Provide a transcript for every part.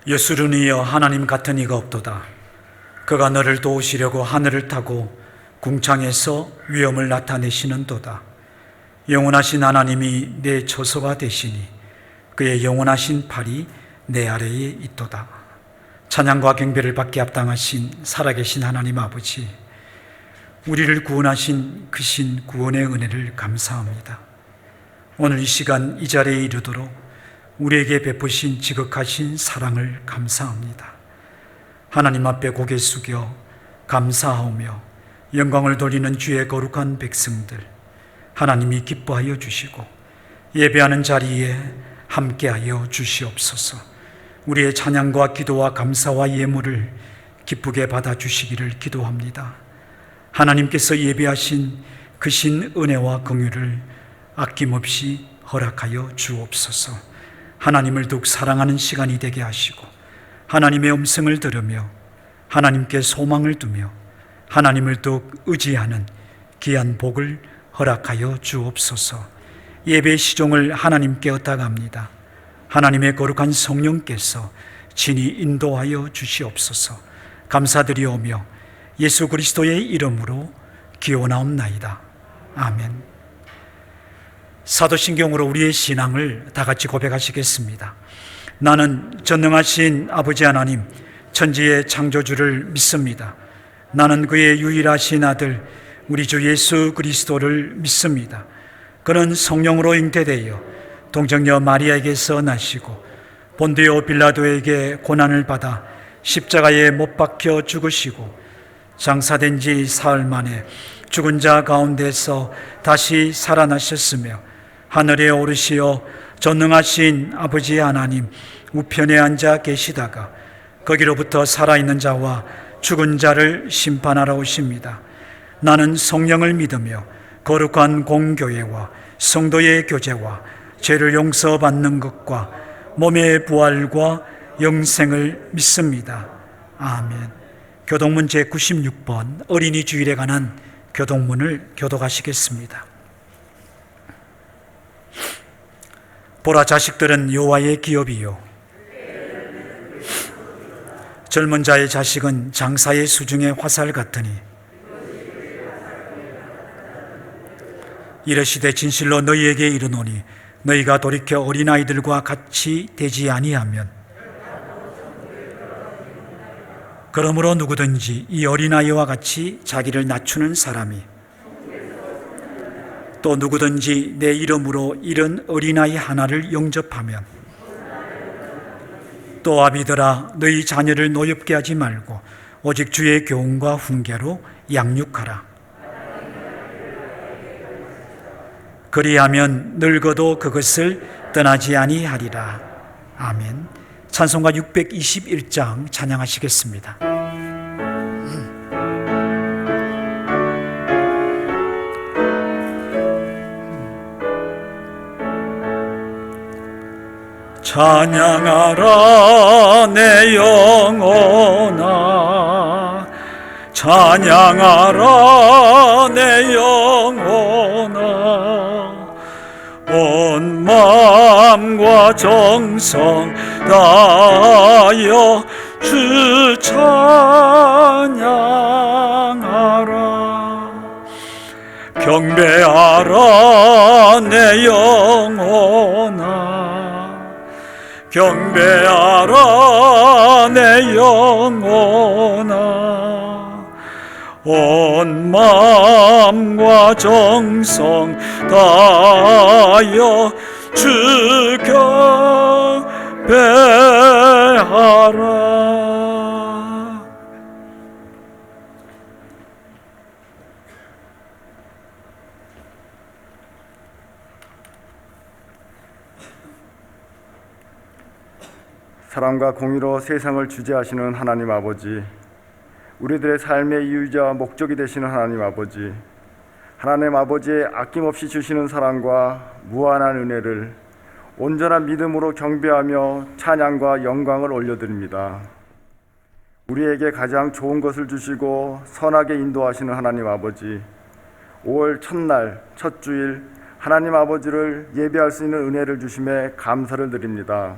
예수를 이어 하나님 같은 이가 없도다. 그가 너를 도우시려고 하늘을 타고 궁창에서 위엄을 나타내시는도다. 영원하신 하나님이 내 처소가 되시니 그의 영원하신 팔이 내 아래에 있도다. 찬양과 경배를 받게 합당하신 살아계신 하나님 아버지, 우리를 구원하신 그 신 구원의 은혜를 감사합니다. 오늘 이 시간 이 자리에 이르도록 우리에게 베푸신 지극하신 사랑을 감사합니다. 하나님 앞에 고개 숙여 감사하오며 영광을 돌리는 주의 거룩한 백성들, 하나님이 기뻐하여 주시고 예배하는 자리에 함께하여 주시옵소서. 우리의 찬양과 기도와 감사와 예물을 기쁘게 받아주시기를 기도합니다. 하나님께서 예배하신 그 신 은혜와 긍휼을 아낌없이 허락하여 주옵소서. 하나님을 더욱 사랑하는 시간이 되게 하시고 하나님의 음성을 들으며 하나님께 소망을 두며 하나님을 더욱 의지하는 귀한 복을 허락하여 주옵소서. 예배의 시종을 하나님께 얻어갑니다. 하나님의 거룩한 성령께서 친히 인도하여 주시옵소서. 감사드리오며 예수 그리스도의 이름으로 기원하옵나이다. 아멘. 사도신경으로 우리의 신앙을 다 같이 고백하시겠습니다. 나는 전능하신 아버지 하나님, 천지의 창조주를 믿습니다. 나는 그의 유일하신 아들 우리 주 예수 그리스도를 믿습니다. 그는 성령으로 잉태되어 동정녀 마리아에게서 나시고 본디오 빌라도에게 고난을 받아 십자가에 못 박혀 죽으시고 장사된 지 사흘 만에 죽은 자 가운데서 다시 살아나셨으며 하늘에 오르시어 전능하신 아버지 하나님 우편에 앉아 계시다가 거기로부터 살아있는 자와 죽은 자를 심판하러 오십니다. 나는 성령을 믿으며 거룩한 공교회와 성도의 교제와 죄를 용서받는 것과 몸의 부활과 영생을 믿습니다. 아멘. 교동문 제96번 어린이 주일에 관한 교동문을 교독하시겠습니다. 보라, 자식들은 여호와의 기업이요 젊은 자의 자식은 장사의 수중의 화살 같으니 이르시되 진실로 너희에게 이르노니 너희가 돌이켜 어린아이들과 같이 되지 아니하면 그러므로 누구든지 이 어린아이와 같이 자기를 낮추는 사람이 또 누구든지 내 이름으로 이런 어린아이 하나를 영접하면 또 아비들아 너희 자녀를 노엽게 하지 말고 오직 주의 교훈과 훈계로 양육하라. 그리하면 늙어도 그것을 떠나지 아니하리라. 아멘. 찬송가 621장 찬양하시겠습니다. 찬양하라 내 영혼아, 찬양하라 내 영혼아, 온 마음과 정성 다하여 주 찬양하라. 경배하라 내 영혼아, 경배하라 내 영혼아, 온 마음과 정성 다하여 주 경배하라. 사랑과 공의로 세상을 주재하시는 하나님 아버지, 우리들의 삶의 이유자 목적이 되시는 하나님 아버지, 하나님 아버지의 아낌없이 주시는 사랑과 무한한 은혜를 온전한 믿음으로 경배하며 찬양과 영광을 올려드립니다. 우리에게 가장 좋은 것을 주시고 선하게 인도하시는 하나님 아버지, 5월 첫날 첫 주일 하나님 아버지를 예배할 수 있는 은혜를 주심에 감사를 드립니다.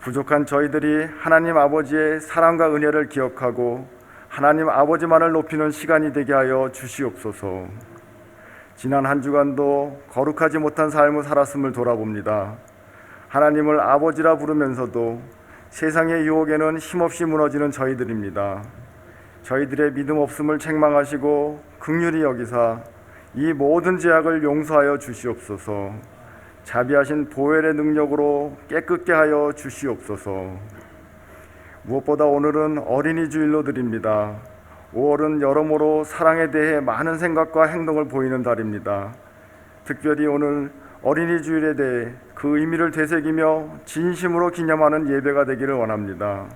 부족한 저희들이 하나님 아버지의 사랑과 은혜를 기억하고 하나님 아버지만을 높이는 시간이 되게 하여 주시옵소서. 지난 한 주간도 거룩하지 못한 삶을 살았음을 돌아봅니다. 하나님을 아버지라 부르면서도 세상의 유혹에는 힘없이 무너지는 저희들입니다. 저희들의 믿음 없음을 책망하시고 긍휼히 여기사 이 모든 죄악을 용서하여 주시옵소서. 자비하신 보혈의 능력으로 깨끗게 하여 주시옵소서. 무엇보다 오늘은 어린이 주일로 드립니다. 5월은 여러모로 사랑에 대해 많은 생각과 행동을 보이는 달입니다. 특별히 오늘 어린이 주일에 대해 그 의미를 되새기며 진심으로 기념하는 예배가 되기를 원합니다.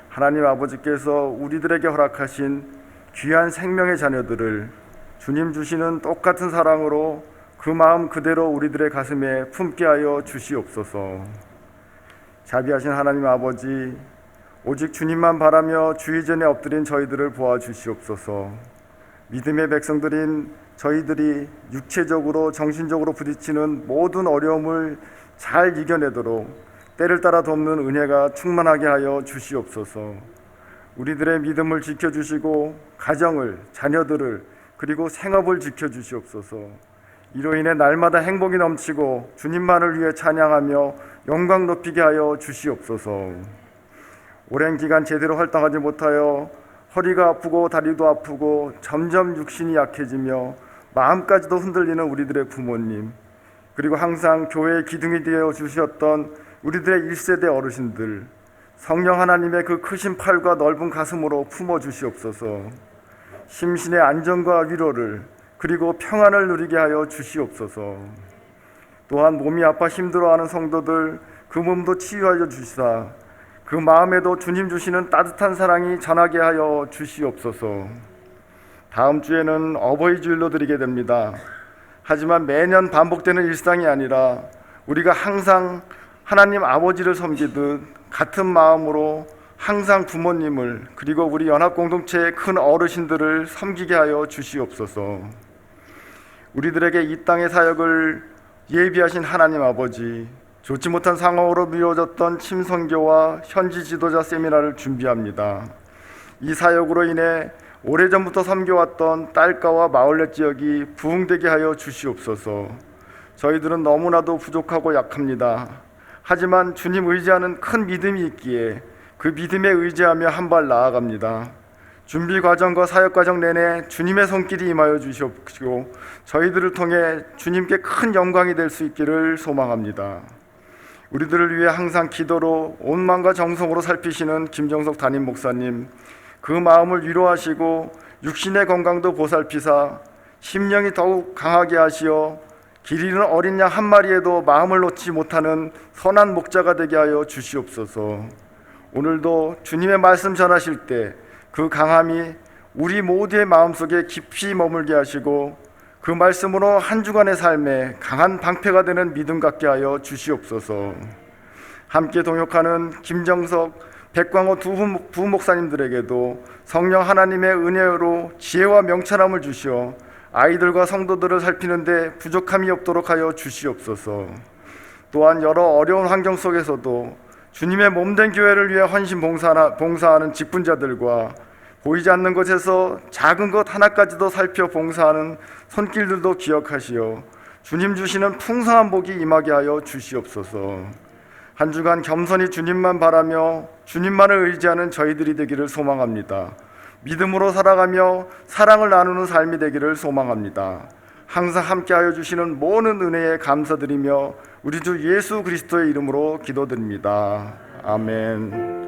하나님 아버지께서 우리들에게 허락하신 귀한 생명의 자녀들을 주님 주시는 똑같은 사랑으로 그 마음 그대로 우리들의 가슴에 품게 하여 주시옵소서. 자비하신 하나님 아버지, 오직 주님만 바라며 주의 전에 엎드린 저희들을 보아 주시옵소서. 믿음의 백성들인 저희들이 육체적으로 정신적으로 부딪히는 모든 어려움을 잘 이겨내도록 때를 따라 돕는 은혜가 충만하게 하여 주시옵소서. 우리들의 믿음을 지켜주시고 가정을, 자녀들을, 그리고 생업을 지켜주시옵소서. 이로 인해 날마다 행복이 넘치고 주님만을 위해 찬양하며 영광 높이게 하여 주시옵소서. 오랜 기간 제대로 활동하지 못하여 허리가 아프고 다리도 아프고 점점 육신이 약해지며 마음까지도 흔들리는 우리들의 부모님, 그리고 항상 교회의 기둥이 되어 주셨던 우리들의 1세대 어르신들, 성령 하나님의 그 크신 팔과 넓은 가슴으로 품어 주시옵소서. 심신의 안정과 위로를, 그리고 평안을 누리게 하여 주시옵소서. 또한 몸이 아파 힘들어하는 성도들, 그 몸도 치유하여 주시사 그 마음에도 주님 주시는 따뜻한 사랑이 전하게 하여 주시옵소서. 다음 주에는 어버이 주일로 드리게 됩니다. 하지만 매년 반복되는 일상이 아니라 우리가 항상 하나님 아버지를 섬기듯 같은 마음으로 항상 부모님을, 그리고 우리 연합공동체의 큰 어르신들을 섬기게 하여 주시옵소서. 우리들에게 이 땅의 사역을 예비하신 하나님 아버지, 좋지 못한 상황으로 미뤄졌던 침선교와 현지 지도자 세미나를 준비합니다. 이 사역으로 인해 오래전부터 섬겨왔던 딸가와 마을렛 지역이 부흥되게 하여 주시옵소서. 저희들은 너무나도 부족하고 약합니다. 하지만 주님 의지하는 큰 믿음이 있기에 그 믿음에 의지하며 한 발 나아갑니다. 준비 과정과 사역 과정 내내 주님의 손길이 임하여 주시옵시고 저희들을 통해 주님께 큰 영광이 될 수 있기를 소망합니다. 우리들을 위해 항상 기도로 온 마음과 정성으로 살피시는 김정석 담임 목사님, 그 마음을 위로하시고 육신의 건강도 보살피사 심령이 더욱 강하게 하시어 길 잃은 어린 양 한 마리에도 마음을 놓지 못하는 선한 목자가 되게 하여 주시옵소서. 오늘도 주님의 말씀 전하실 때 그 강함이 우리 모두의 마음속에 깊이 머물게 하시고 그 말씀으로 한 주간의 삶에 강한 방패가 되는 믿음 갖게 하여 주시옵소서. 함께 동역하는 김정석, 백광호 두 부목사님들에게도 성령 하나님의 은혜로 지혜와 명철함을 주시어 아이들과 성도들을 살피는데 부족함이 없도록 하여 주시옵소서. 또한 여러 어려운 환경 속에서도 주님의 몸된 교회를 위해 헌신 봉사하는 직분자들과 보이지 않는 곳에서 작은 것 하나까지도 살펴 봉사하는 손길들도 기억하시어 주님 주시는 풍성한 복이 임하게 하여 주시옵소서. 한 주간 겸손히 주님만 바라며 주님만을 의지하는 저희들이 되기를 소망합니다. 믿음으로 살아가며 사랑을 나누는 삶이 되기를 소망합니다. 항상 함께하여 주시는 모든 은혜에 감사드리며 우리 주 예수 그리스도의 이름으로 기도드립니다. 아멘.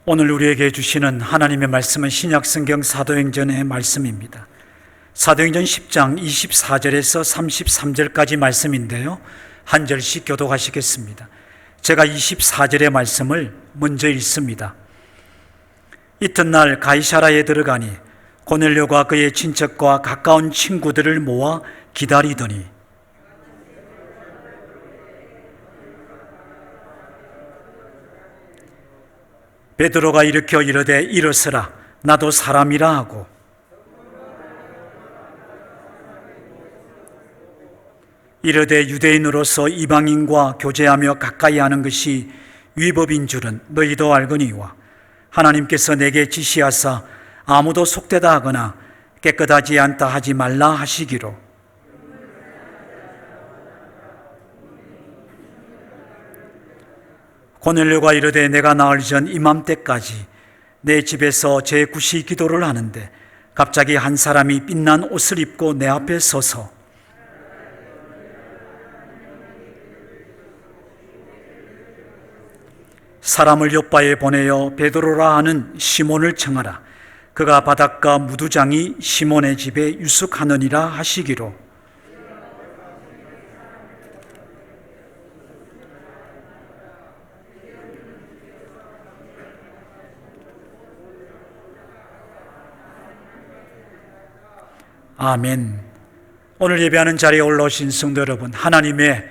오늘 우리에게 주시는 하나님의 말씀은 신약성경 사도행전의 말씀입니다. 사도행전 10장 24절에서 33절까지 말씀인데요, 한 절씩 교독하시겠습니다. 제가 24절의 말씀을 먼저 읽습니다. 이튿날 가이사라에 들어가니 고넬료가 그의 친척과 가까운 친구들을 모아 기다리더니 베드로가 일으켜 이르되 일어서라 나도 사람이라 하고 이르되 유대인으로서 이방인과 교제하며 가까이 하는 것이 위법인 줄은 너희도 알거니와 하나님께서 내게 지시하사 아무도 속되다 하거나 깨끗하지 않다 하지 말라 하시기로 고넬료가 이르되 내가 나흘 전 이맘때까지 내 집에서 제9시 기도를 하는데 갑자기 한 사람이 빛난 옷을 입고 내 앞에 서서 사람을 요바에 보내어 베드로라 하는 시몬을 청하라. 그가 바닷가 무두장이 시몬의 집에 유숙하느니라 하시기로 아멘. 오늘 예배하는 자리에 올라오신 성도 여러분, 하나님의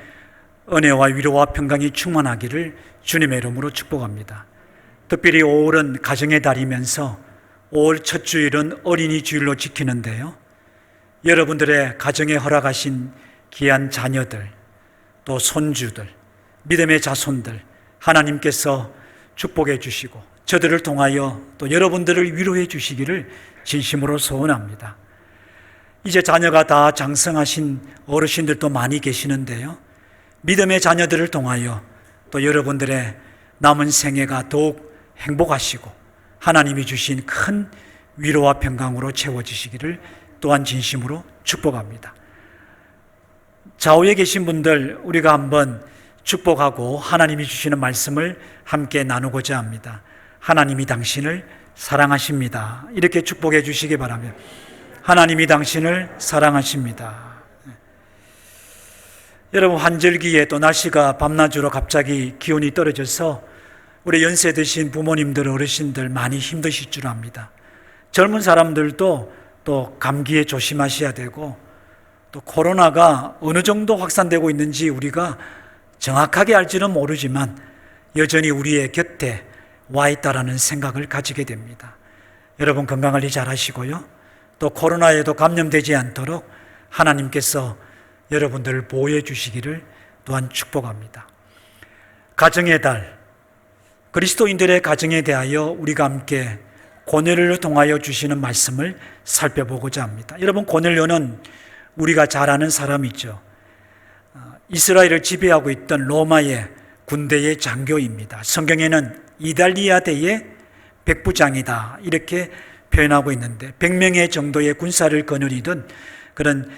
은혜와 위로와 평강이 충만하기를 주님의 이름으로 축복합니다. 특별히 5월은 가정의 달이면서 5월 첫 주일은 어린이 주일로 지키는데요. 여러분들의 가정에 허락하신 귀한 자녀들, 또 손주들, 믿음의 자손들 하나님께서 축복해 주시고 저들을 통하여 또 여러분들을 위로해 주시기를 진심으로 소원합니다. 이제 자녀가 다 장성하신 어르신들도 많이 계시는데요. 믿음의 자녀들을 통하여 또 여러분들의 남은 생애가 더욱 행복하시고 하나님이 주신 큰 위로와 평강으로 채워지시기를 또한 진심으로 축복합니다. 좌우에 계신 분들 우리가 한번 축복하고 하나님이 주시는 말씀을 함께 나누고자 합니다. 하나님이 당신을 사랑하십니다. 이렇게 축복해 주시기 바랍니다. 하나님이 당신을 사랑하십니다. 여러분, 환절기에 또 날씨가 밤낮으로 갑자기 기온이 떨어져서 우리 연세 드신 부모님들, 어르신들 많이 힘드실 줄 압니다. 젊은 사람들도 또 감기에 조심하셔야 되고 또 코로나가 어느 정도 확산되고 있는지 우리가 정확하게 알지는 모르지만 여전히 우리의 곁에 와 있다라는 생각을 가지게 됩니다. 여러분 건강관리 잘 하시고요. 또 코로나에도 감염되지 않도록 하나님께서 여러분들을 보호해 주시기를 또한 축복합니다. 가정의 달, 그리스도인들의 가정에 대하여 우리가 함께 고넬료를 통하여 주시는 말씀을 살펴보고자 합니다. 여러분, 고넬료는 우리가 잘 아는 사람이죠. 이스라엘을 지배하고 있던 로마의 군대의 장교입니다. 성경에는 이달리아대의 백부장이다 이렇게 표현하고 있는데 100명의 정도의 군사를 거느리던 그런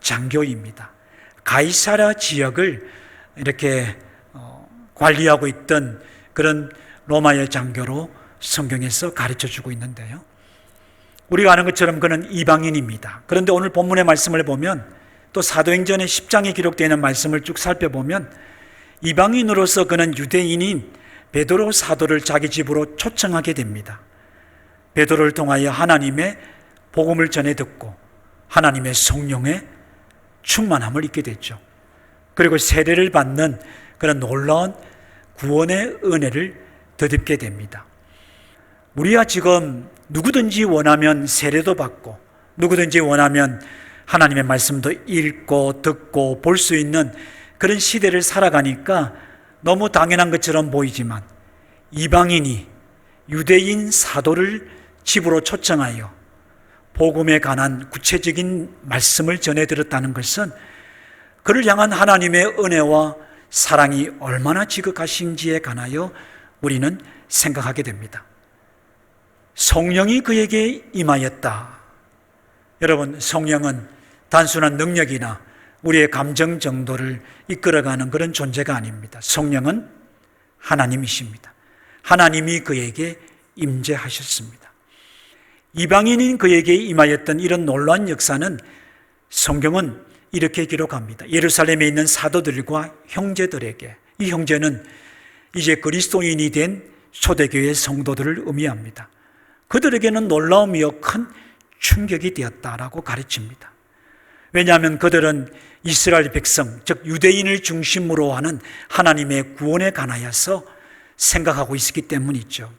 장교입니다. 가이사랴 지역을 이렇게 관리하고 있던 그런 로마의 장교로 성경에서 가르쳐주고 있는데요. 우리가 아는 것처럼 그는 이방인입니다. 그런데 오늘 본문의 말씀을 보면 또 사도행전의 10장에 기록되어 말씀을 쭉 살펴보면 이방인으로서 그는 유대인인 베드로 사도를 자기 집으로 초청하게 됩니다. 베드로를 통하여 하나님의 복음을 전해 듣고 하나님의 성령의 충만함을 입게 됐죠. 그리고 세례를 받는 그런 놀라운 구원의 은혜를 덧입게 됩니다. 우리가 지금 누구든지 원하면 세례도 받고 누구든지 원하면 하나님의 말씀도 읽고 듣고 볼 수 있는 그런 시대를 살아가니까 너무 당연한 것처럼 보이지만 이방인이 유대인 사도를 집으로 초청하여 복음에 관한 구체적인 말씀을 전해드렸다는 것은 그를 향한 하나님의 은혜와 사랑이 얼마나 지극하신지에 관하여 우리는 생각하게 됩니다. 성령이 그에게 임하였다. 여러분, 성령은 단순한 능력이나 우리의 감정 정도를 이끌어가는 그런 존재가 아닙니다. 성령은 하나님이십니다. 하나님이 그에게 임재하셨습니다. 이방인인 그에게 임하였던 이런 놀라운 역사는 성경은 이렇게 기록합니다. 예루살렘에 있는 사도들과 형제들에게, 이 형제는 이제 그리스도인이 된 초대교회 성도들을 의미합니다. 그들에게는 놀라움이요 큰 충격이 되었다라고 가르칩니다. 왜냐하면 그들은 이스라엘 백성, 즉 유대인을 중심으로 하는 하나님의 구원에 관하여서 생각하고 있었기 때문이죠.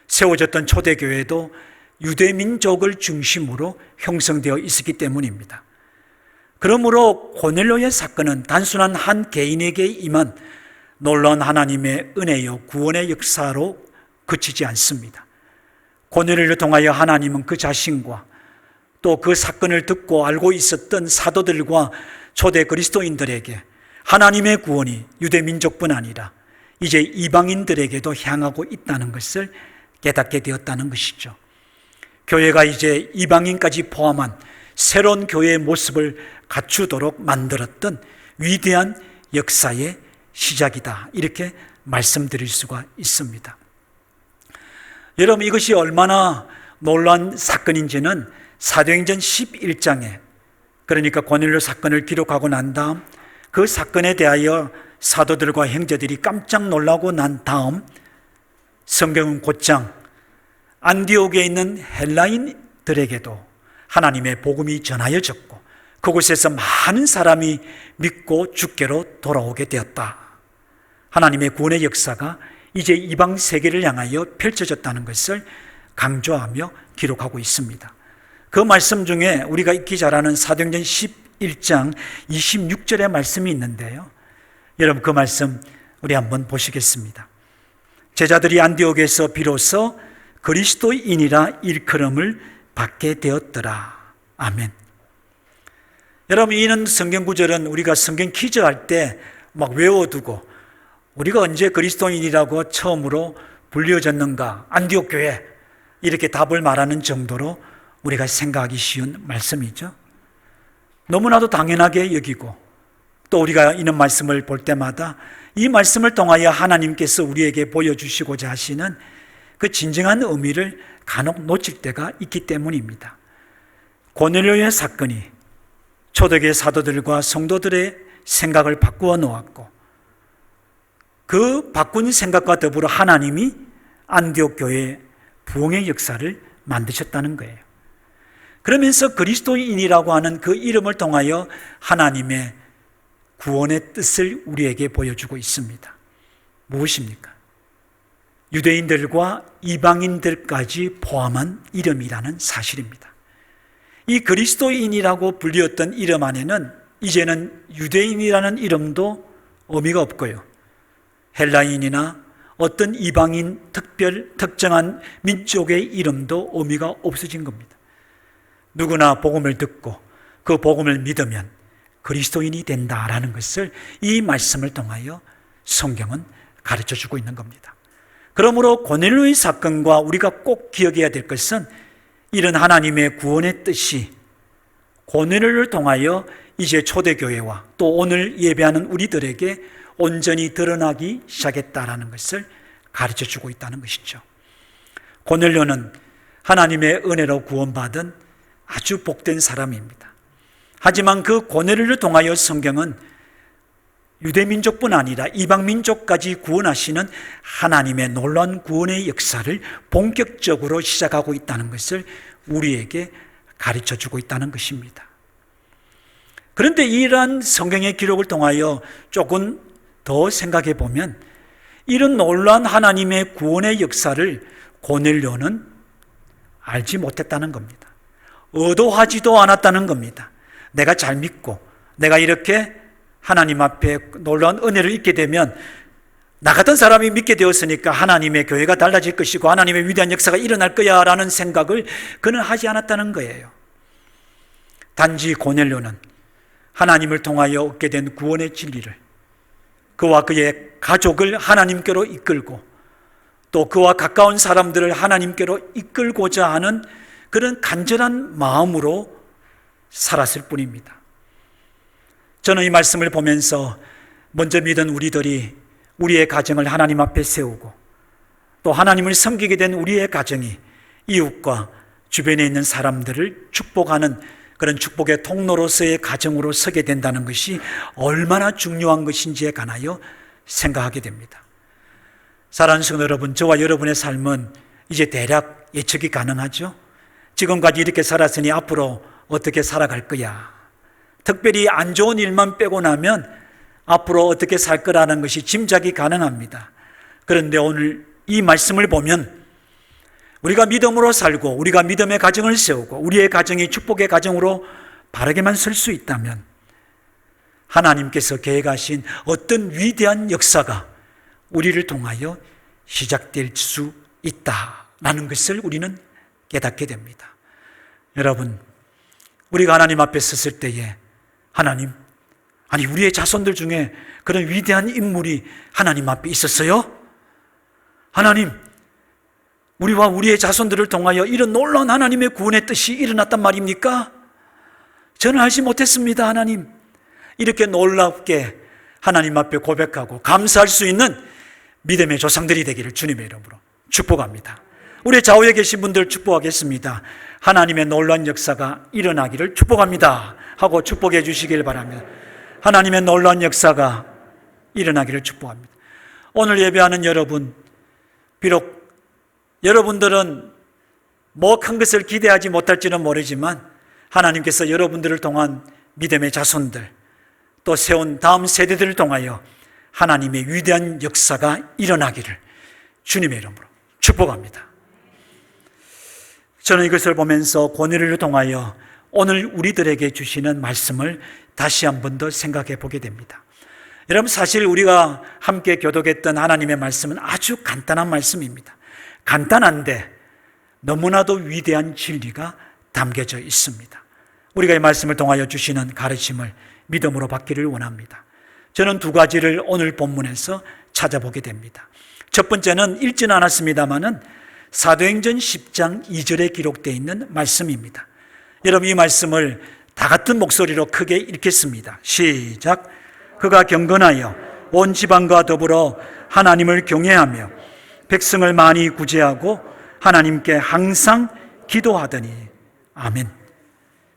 세워졌던 초대교회도 유대민족을 중심으로 형성되어 있었기 때문입니다. 그러므로 고넬료의 사건은 단순한 한 개인에게 임한 놀라운 하나님의 은혜요 구원의 역사로 그치지 않습니다. 고넬료를 통하여 하나님은 그 자신과 또 그 사건을 듣고 알고 있었던 사도들과 초대 그리스도인들에게 하나님의 구원이 유대민족뿐 아니라 이제 이방인들에게도 향하고 있다는 것을 깨닫게 되었다는 것이죠. 교회가 이제 이방인까지 포함한 새로운 교회의 모습을 갖추도록 만들었던 위대한 역사의 시작이다, 이렇게 말씀드릴 수가 있습니다. 여러분, 이것이 얼마나 놀라운 사건인지는 사도행전 11장에, 그러니까 고넬료 사건을 기록하고 난 다음 그 사건에 대하여 사도들과 형제들이 깜짝 놀라고 난 다음 성경은 곧장 안디옥에 있는 헬라인들에게도 하나님의 복음이 전하여졌고 그곳에서 많은 사람이 믿고 주께로 돌아오게 되었다. 하나님의 구원의 역사가 이제 이방 세계를 향하여 펼쳐졌다는 것을 강조하며 기록하고 있습니다. 그 말씀 중에 우리가 읽기 잘 아는 사도행전 11장 26절의 말씀이 있는데요. 여러분, 그 말씀 우리 한번 보시겠습니다. 제자들이 안디옥에서 비로소 그리스도인이라 일컬음을 받게 되었더라. 아멘. 여러분, 이런 성경 구절은 우리가 성경 퀴즈 할 때 막 외워두고 우리가 언제 그리스도인이라고 처음으로 불려졌는가, 안디옥 교회, 이렇게 답을 말하는 정도로 우리가 생각하기 쉬운 말씀이죠. 너무나도 당연하게 여기고 또 우리가 이런 말씀을 볼 때마다 이 말씀을 통하여 하나님께서 우리에게 보여주시고자 하시는 그 진정한 의미를 간혹 놓칠 때가 있기 때문입니다. 고넬료의 사건이 초대교회 사도들과 성도들의 생각을 바꾸어 놓았고 그 바꾼 생각과 더불어 하나님이 안디옥 교회의 부흥의 역사를 만드셨다는 거예요. 그러면서 그리스도인이라고 하는 그 이름을 통하여 하나님의 구원의 뜻을 우리에게 보여주고 있습니다. 무엇입니까? 유대인들과 이방인들까지 포함한 이름이라는 사실입니다. 이 그리스도인이라고 불리었던 이름 안에는 이제는 유대인이라는 이름도 의미가 없고요, 헬라인이나 어떤 이방인 특정한 민족의 이름도 의미가 없어진 겁니다. 누구나 복음을 듣고 그 복음을 믿으면 그리스도인이 된다라는 것을 이 말씀을 통하여 성경은 가르쳐주고 있는 겁니다. 그러므로 고넬료의 사건과 우리가 꼭 기억해야 될 것은 이런 하나님의 구원의 뜻이 고넬료를 통하여 이제 초대교회와 또 오늘 예배하는 우리들에게 온전히 드러나기 시작했다라는 것을 가르쳐주고 있다는 것이죠. 고넬료는 하나님의 은혜로 구원받은 아주 복된 사람입니다. 하지만 그 고넬료를 통하여 성경은 유대민족뿐 아니라 이방민족까지 구원하시는 하나님의 놀라운 구원의 역사를 본격적으로 시작하고 있다는 것을 우리에게 가르쳐주고 있다는 것입니다. 그런데 이러한 성경의 기록을 통하여 조금 더 생각해 보면 이런 놀라운 하나님의 구원의 역사를 고넬료는 알지 못했다는 겁니다. 의도하지도 않았다는 겁니다. 내가 잘 믿고 내가 이렇게 하나님 앞에 놀라운 은혜를 잊게 되면 나 같은 사람이 믿게 되었으니까 하나님의 교회가 달라질 것이고 하나님의 위대한 역사가 일어날 거야 라는 생각을 그는 하지 않았다는 거예요. 단지 고넬료는 하나님을 통하여 얻게 된 구원의 진리를, 그와 그의 가족을 하나님께로 이끌고 또 그와 가까운 사람들을 하나님께로 이끌고자 하는 그런 간절한 마음으로 살았을 뿐입니다. 저는 이 말씀을 보면서 먼저 믿은 우리들이 우리의 가정을 하나님 앞에 세우고 또 하나님을 섬기게 된 우리의 가정이 이웃과 주변에 있는 사람들을 축복하는 그런 축복의 통로로서의 가정으로 서게 된다는 것이 얼마나 중요한 것인지에 관하여 생각하게 됩니다. 사랑하는 성도 여러분, 저와 여러분의 삶은 이제 대략 예측이 가능하죠? 지금까지 이렇게 살았으니 앞으로 어떻게 살아갈 거야? 특별히 안 좋은 일만 빼고 나면 앞으로 어떻게 살 거라는 것이 짐작이 가능합니다. 그런데 오늘 이 말씀을 보면 우리가 믿음으로 살고 우리가 믿음의 가정을 세우고 우리의 가정이 축복의 가정으로 바르게만 설 수 있다면 하나님께서 계획하신 어떤 위대한 역사가 우리를 통하여 시작될 수 있다라는 것을 우리는 깨닫게 됩니다. 여러분, 우리가 하나님 앞에 섰을 때에 하나님, 아니 우리의 자손들 중에 그런 위대한 인물이 하나님 앞에 있었어요? 하나님, 우리와 우리의 자손들을 통하여 이런 놀라운 하나님의 구원의 뜻이 일어났단 말입니까? 저는 알지 못했습니다. 하나님, 이렇게 놀랍게 하나님 앞에 고백하고 감사할 수 있는 믿음의 조상들이 되기를 주님의 이름으로 축복합니다. 우리 좌우에 계신 분들 축복하겠습니다. 하나님의 놀라운 역사가 일어나기를 축복합니다 하고 축복해 주시길 바랍니다. 하나님의 놀라운 역사가 일어나기를 축복합니다. 오늘 예배하는 여러분, 비록 여러분들은 뭐 큰 것을 기대하지 못할지는 모르지만 하나님께서 여러분들을 통한 믿음의 자손들, 또 세운 다음 세대들을 통하여 하나님의 위대한 역사가 일어나기를 주님의 이름으로 축복합니다. 저는 이것을 보면서 권위를 통하여 오늘 우리들에게 주시는 말씀을 다시 한 번 더 생각해 보게 됩니다. 여러분, 사실 우리가 함께 교독했던 하나님의 말씀은 아주 간단한 말씀입니다. 간단한데 너무나도 위대한 진리가 담겨져 있습니다. 우리가 이 말씀을 통하여 주시는 가르침을 믿음으로 받기를 원합니다. 저는 두 가지를 오늘 본문에서 찾아보게 됩니다. 첫 번째는 읽지는 않았습니다마는 사도행전 10장 2절에 기록되어 있는 말씀입니다. 여러분, 이 말씀을 다 같은 목소리로 크게 읽겠습니다. 시작. 그가 경건하여 온 지방과 더불어 하나님을 경외하며 백성을 많이 구제하고 하나님께 항상 기도하더니. 아멘.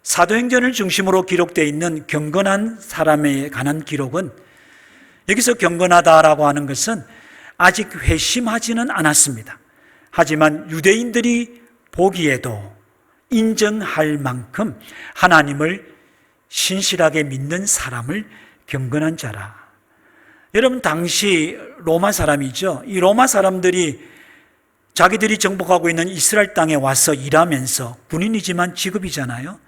사도행전을 중심으로 기록되어 있는 경건한 사람에 관한 기록은, 여기서 경건하다라고 하는 것은 아직 회심하지는 않았습니다. 하지만 유대인들이 보기에도 인정할 만큼 하나님을 신실하게 믿는 사람을 경건한 자라. 여러분, 당시 로마 사람이죠. 이 로마 사람들이 자기들이 정복하고 있는 이스라엘 땅에 와서 일하면서 군인이지만 직업이잖아요.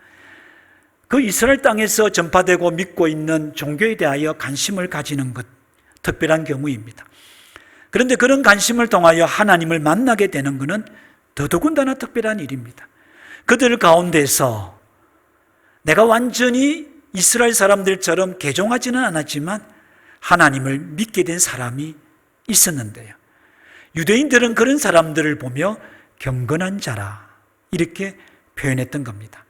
그 이스라엘 땅에서 전파되고 믿고 있는 종교에 대하여 관심을 가지는 것, 특별한 경우입니다. 그런데 그런 관심을 통하여 하나님을 만나게 되는 것은 더더군다나 특별한 일입니다. 그들 가운데서 내가 완전히 이스라엘 사람들처럼 개종하지는 않았지만 하나님을 믿게 된 사람이 있었는데요. 유대인들은 그런 사람들을 보며 경건한 자라 이렇게 표현했던 겁니다.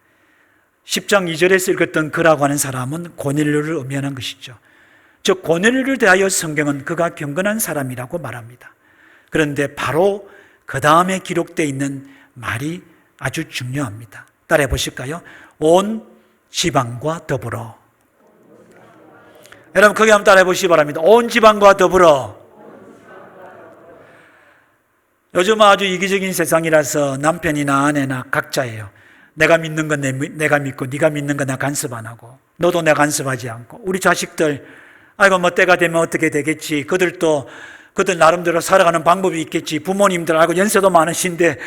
10장 2절에서 읽었던 그라고 하는 사람은 고넬료를 의미하는 것이죠. 즉 고넬료를 대하여 성경은 그가 경건한 사람이라고 말합니다. 그런데 바로 그 다음에 기록되어 있는 말이 아주 중요합니다. 따라해 보실까요? 온 지방과 더불어. 여러분, 거기 한번 따라해 보시기 바랍니다. 온 지방과 더불어. 요즘 아주 이기적인 세상이라서 남편이나 아내나 각자예요. 내가 믿는 건 내가 믿고 네가 믿는 건 나 간섭 안 하고 너도 내가 간섭하지 않고, 우리 자식들 아이고 뭐 때가 되면 어떻게 되겠지, 그들 나름대로 살아가는 방법이 있겠지, 부모님들 아이고 연세도 많으신데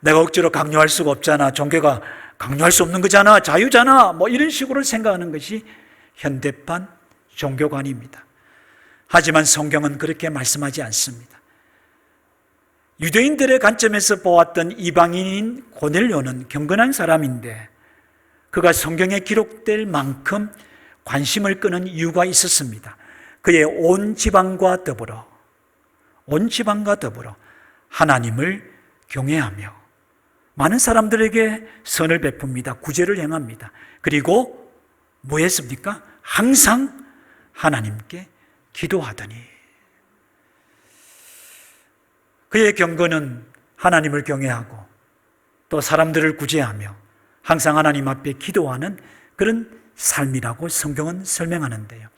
내가 억지로 강요할 수가 없잖아, 종교가 강요할 수 없는 거잖아, 자유잖아, 뭐 이런 식으로 생각하는 것이 현대판 종교관입니다. 하지만 성경은 그렇게 말씀하지 않습니다. 유대인들의 관점에서 보았던 이방인인 고넬료는 경건한 사람인데 그가 성경에 기록될 만큼 관심을 끄는 이유가 있었습니다. 그의 온 지방과 더불어 하나님을 경외하며 많은 사람들에게 선을 베풉니다. 구제를 행합니다. 그리고 뭐 했습니까? 항상 하나님께 기도하더니. 그의 경건은 하나님을 경외하고 또 사람들을 구제하며 항상 하나님 앞에 기도하는 그런 삶이라고 성경은 설명하는데요.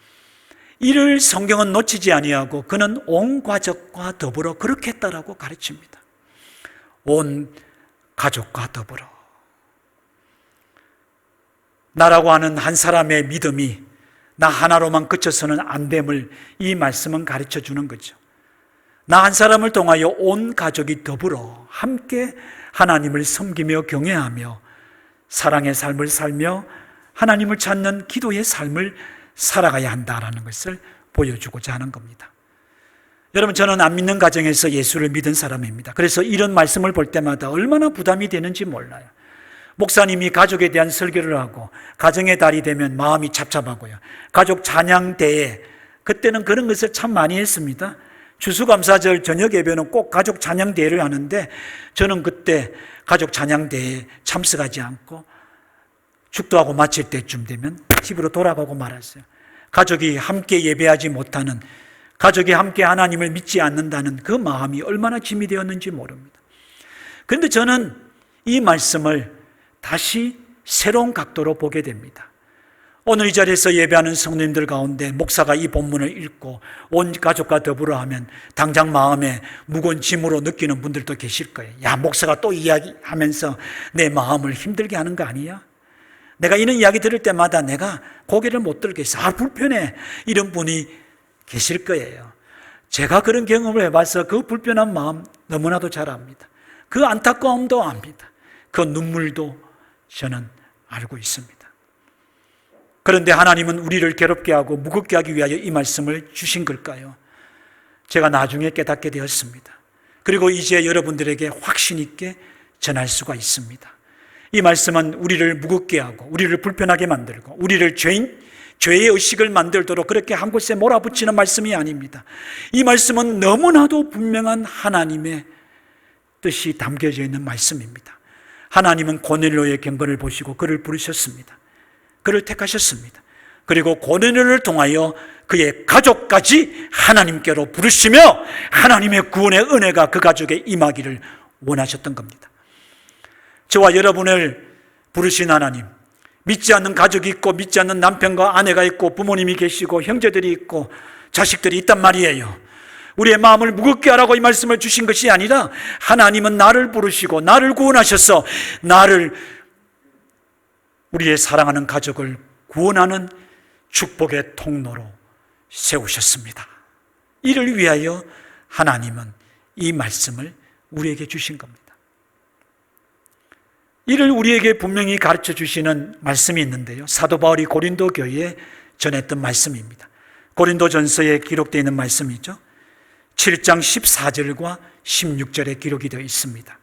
이를 성경은 놓치지 아니하고 그는 온 가족과 더불어 그렇게 했다라고 가르칩니다. 온 가족과 더불어. 나라고 하는 한 사람의 믿음이 나 하나로만 그쳐서는 안 됨을 이 말씀은 가르쳐 주는 거죠. 나 한 사람을 통하여 온 가족이 더불어 함께 하나님을 섬기며 경외하며 사랑의 삶을 살며 하나님을 찾는 기도의 삶을 살아가야 한다라는 것을 보여주고자 하는 겁니다. 여러분, 저는 안 믿는 가정에서 예수를 믿은 사람입니다. 그래서 이런 말씀을 볼 때마다 얼마나 부담이 되는지 몰라요. 목사님이 가족에 대한 설교를 하고 가정의 달이 되면 마음이 잡잡하고요. 가족 찬양대회, 그때는 그런 것을 참 많이 했습니다. 추수감사절 저녁 예배는 꼭 가족 찬양대회를 하는데 저는 그때 가족 찬양대회에 참석하지 않고 축도하고 마칠 때쯤 되면 집으로 돌아가고 말았어요. 가족이 함께 예배하지 못하는, 가족이 함께 하나님을 믿지 않는다는 그 마음이 얼마나 짐이 되었는지 모릅니다. 그런데 저는 이 말씀을 다시 새로운 각도로 보게 됩니다. 오늘 이 자리에서 예배하는 성도님들 가운데 목사가 이 본문을 읽고 온 가족과 더불어 하면 당장 마음에 무거운 짐으로 느끼는 분들도 계실 거예요. 야, 목사가 또 이야기하면서 내 마음을 힘들게 하는 거 아니야? 내가 이런 이야기 들을 때마다 내가 고개를 못 들겠어. 아, 불편해. 이런 분이 계실 거예요. 제가 그런 경험을 해봐서 그 불편한 마음 너무나도 잘 압니다. 그 안타까움도 압니다. 그 눈물도 저는 알고 있습니다. 그런데 하나님은 우리를 괴롭게 하고 무겁게 하기 위하여 이 말씀을 주신 걸까요? 제가 나중에 깨닫게 되었습니다. 그리고 이제 여러분들에게 확신 있게 전할 수가 있습니다. 이 말씀은 우리를 무겁게 하고 우리를 불편하게 만들고 우리를 죄의 의식을 만들도록 그렇게 한 곳에 몰아붙이는 말씀이 아닙니다. 이 말씀은 너무나도 분명한 하나님의 뜻이 담겨져 있는 말씀입니다. 하나님은 고넬료의 경건을 보시고 그를 부르셨습니다. 그를 택하셨습니다. 그리고 고넬료를 통하여 그의 가족까지 하나님께로 부르시며 하나님의 구원의 은혜가 그 가족에 임하기를 원하셨던 겁니다. 저와 여러분을 부르신 하나님, 믿지 않는 가족이 있고 믿지 않는 남편과 아내가 있고 부모님이 계시고 형제들이 있고 자식들이 있단 말이에요. 우리의 마음을 무겁게 하라고 이 말씀을 주신 것이 아니라 하나님은 나를 부르시고 나를 구원하셔서 나를, 우리의 사랑하는 가족을 구원하는 축복의 통로로 세우셨습니다. 이를 위하여 하나님은 이 말씀을 우리에게 주신 겁니다. 이를 우리에게 분명히 가르쳐 주시는 말씀이 있는데요, 사도 바울이 고린도 교회에 전했던 말씀입니다. 고린도전서에 기록되어 있는 말씀이죠. 7장 14절과 16절에 기록이 되어 있습니다.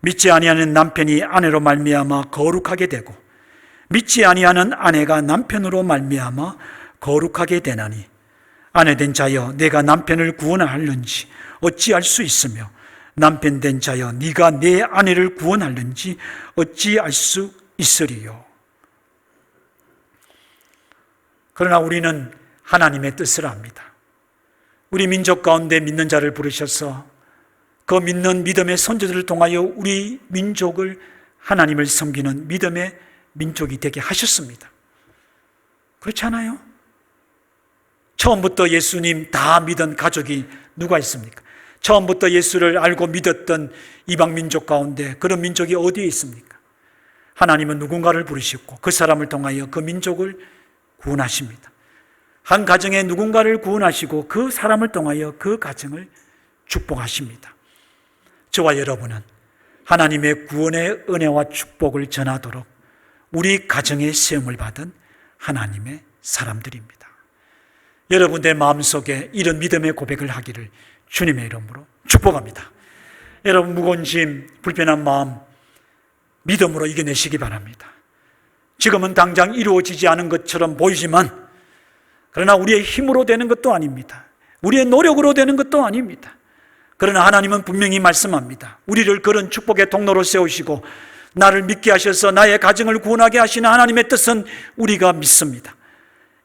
믿지 아니하는 남편이 아내로 말미암아 거룩하게 되고 믿지 아니하는 아내가 남편으로 말미암아 거룩하게 되나니 아내된 자여 내가 남편을 구원하려는지 어찌할 수 있으며 남편된 자여 네가 내 아내를 구원하려는지 어찌할 수 있으리요. 그러나 우리는 하나님의 뜻을 압니다. 우리 민족 가운데 믿는 자를 부르셔서 그 믿는 믿음의 선조들을 통하여 우리 민족을 하나님을 섬기는 믿음의 민족이 되게 하셨습니다. 그렇지 않아요? 처음부터 예수님 다 믿은 가족이 누가 있습니까? 처음부터 예수를 알고 믿었던 이방 민족 가운데 그런 민족이 어디에 있습니까? 하나님은 누군가를 부르시고 그 사람을 통하여 그 민족을 구원하십니다. 한 가정에 누군가를 구원하시고 그 사람을 통하여 그 가정을 축복하십니다. 저와 여러분은 하나님의 구원의 은혜와 축복을 전하도록 우리 가정에 세움을 받은 하나님의 사람들입니다. 여러분의 마음속에 이런 믿음의 고백을 하기를 주님의 이름으로 축복합니다. 여러분, 무거운 짐, 불편한 마음 믿음으로 이겨내시기 바랍니다. 지금은 당장 이루어지지 않은 것처럼 보이지만 그러나 우리의 힘으로 되는 것도 아닙니다. 우리의 노력으로 되는 것도 아닙니다. 그러나 하나님은 분명히 말씀합니다. 우리를 그런 축복의 통로로 세우시고 나를 믿게 하셔서 나의 가정을 구원하게 하시는 하나님의 뜻은 우리가 믿습니다.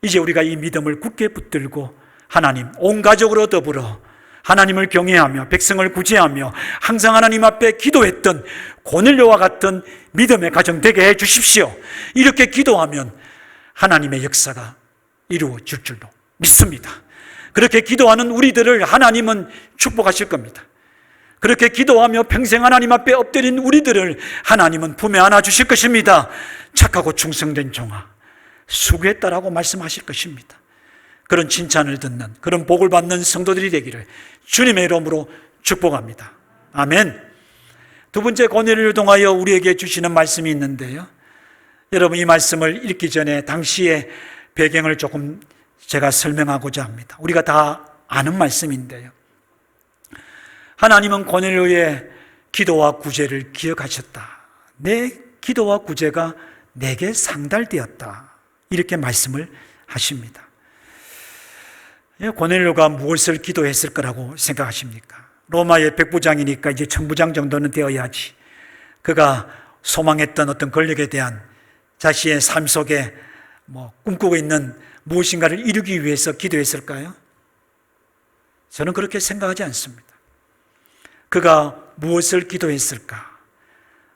이제 우리가 이 믿음을 굳게 붙들고 하나님, 온 가족으로 더불어 하나님을 경외하며 백성을 구제하며 항상 하나님 앞에 기도했던 고넬료와 같은 믿음의 가정 되게 해 주십시오. 이렇게 기도하면 하나님의 역사가 이루어질 줄로 믿습니다. 그렇게 기도하는 우리들을 하나님은 축복하실 겁니다. 그렇게 기도하며 평생 하나님 앞에 엎드린 우리들을 하나님은 품에 안아주실 것입니다. 착하고 충성된 종아, 수고했다라고 말씀하실 것입니다. 그런 칭찬을 듣는, 그런 복을 받는 성도들이 되기를 주님의 이름으로 축복합니다. 아멘. 두 번째, 고넬료를 통하여 우리에게 주시는 말씀이 있는데요, 여러분, 이 말씀을 읽기 전에 당시의 배경을 조금 제가 설명하고자 합니다. 우리가 다 아는 말씀인데요, 하나님은 고넬료의 기도와 구제를 기억하셨다. 내 기도와 구제가 내게 상달되었다, 이렇게 말씀을 하십니다. 고넬료가 무엇을 기도했을 거라고 생각하십니까? 로마의 백부장이니까 이제 천부장 정도는 되어야지. 그가 소망했던 어떤 권력에 대한 자신의 삶 속에 꿈꾸고 있는 무엇인가를 이루기 위해서 기도했을까요? 저는 그렇게 생각하지 않습니다. 그가 무엇을 기도했을까?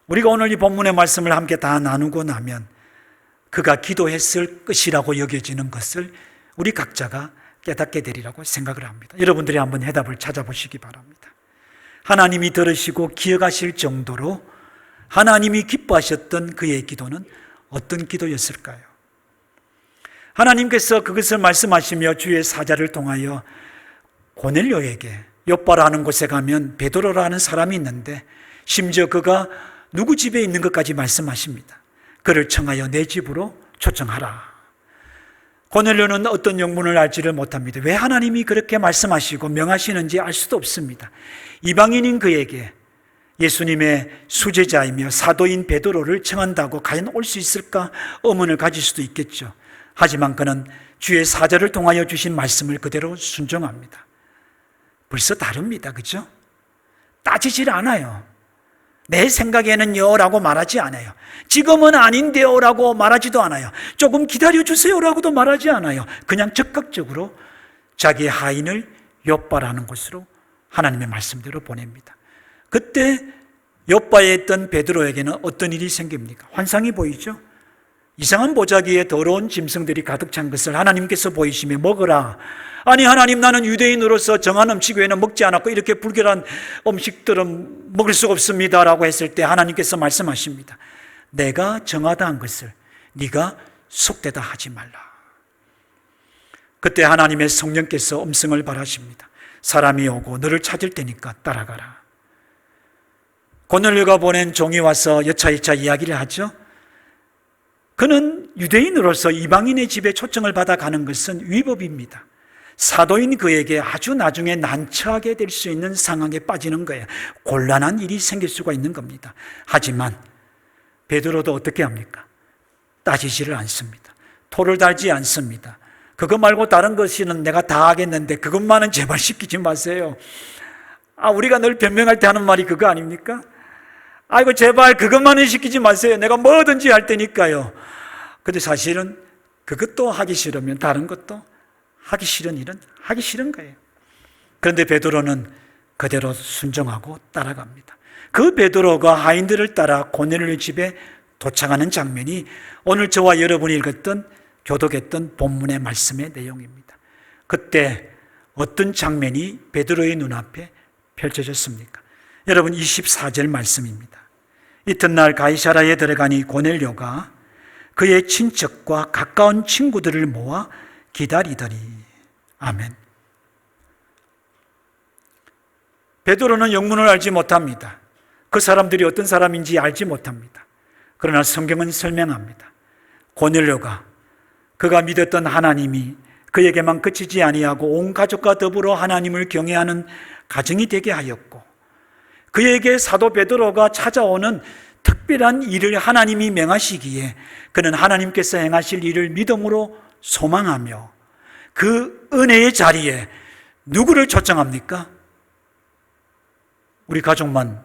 우리가 오늘 이 본문의 말씀을 함께 다 나누고 나면 그가 기도했을 것이라고 여겨지는 것을 우리 각자가 깨닫게 되리라고 생각을 합니다. 여러분들이 한번 해답을 찾아보시기 바랍니다. 하나님이 들으시고 기억하실 정도로 하나님이 기뻐하셨던 그의 기도는 어떤 기도였을까요? 하나님께서 그것을 말씀하시며 주의 사자를 통하여 고넬료에게, 욥바라는 곳에 가면 베드로라는 사람이 있는데 심지어 그가 누구 집에 있는 것까지 말씀하십니다. 그를 청하여 내 집으로 초청하라. 고넬료는 어떤 영문을 알지를 못합니다. 왜 하나님이 그렇게 말씀하시고 명하시는지 알 수도 없습니다. 이방인인 그에게 예수님의 수제자이며 사도인 베드로를 청한다고 과연 올 수 있을까 의문을 가질 수도 있겠죠. 하지만 그는 주의 사자를 통하여 주신 말씀을 그대로 순종합니다. 벌써 다릅니다. 그죠? 따지질 않아요. 내 생각에는요 라고 말하지 않아요. 지금은 아닌데요 라고 말하지도 않아요. 조금 기다려주세요 라고도 말하지 않아요. 그냥 적극적으로 자기의 하인을 욥바라는 곳으로 하나님의 말씀대로 보냅니다. 그때 욥바에 있던 베드로에게는 어떤 일이 생깁니까? 환상이 보이죠? 이상한 보자기에 더러운 짐승들이 가득 찬 것을 하나님께서 보이시며 먹으라. 아니 하나님, 나는 유대인으로서 정한 음식 외에는 먹지 않았고 이렇게 불결한 음식들은 먹을 수가 없습니다 라고 했을 때 하나님께서 말씀하십니다. 내가 정하다 한 것을 네가 속되다 하지 말라. 그때 하나님의 성령께서 음성을 발하십니다. 사람이 오고 너를 찾을 테니까 따라가라. 고넬료가 보낸 종이 와서 여차여차 이야기를 하죠. 그는 유대인으로서 이방인의 집에 초청을 받아 가는 것은 위법입니다. 사도인 그에게 아주 나중에 난처하게 될 수 있는 상황에 빠지는 거예요. 곤란한 일이 생길 수가 있는 겁니다. 하지만 베드로도 어떻게 합니까? 따지지를 않습니다. 토를 달지 않습니다. 그거 말고 다른 것은 내가 다 하겠는데 그것만은 제발 시키지 마세요. 우리가 늘 변명할 때 하는 말이 그거 아닙니까? 아이고 제발 그것만은 시키지 마세요. 내가 뭐든지 할 테니까요. 근데 사실은 그것도 하기 싫으면 다른 것도 하기 싫은 일은 하기 싫은 거예요. 그런데 베드로는 그대로 순종하고 따라갑니다. 그 베드로가 하인들을 따라 고넬료 집에 도착하는 장면이 오늘 저와 여러분이 읽었던 교독했던 본문의 말씀의 내용입니다. 그때 어떤 장면이 베드로의 눈앞에 펼쳐졌습니까? 여러분 24절 말씀입니다. 이튿날 가이사라에 들어가니 고넬료가 그의 친척과 가까운 친구들을 모아 기다리더니. 아멘. 베드로는 영문을 알지 못합니다. 그 사람들이 어떤 사람인지 알지 못합니다. 그러나 성경은 설명합니다. 고넬료가 그가 믿었던 하나님이 그에게만 그치지 아니하고 온 가족과 더불어 하나님을 경외하는 가정이 되게 하였고, 그에게 사도 베드로가 찾아오는 특별한 일을 하나님이 명하시기에 그는 하나님께서 행하실 일을 믿음으로 소망하며 그 은혜의 자리에 누구를 초청합니까? 우리 가족만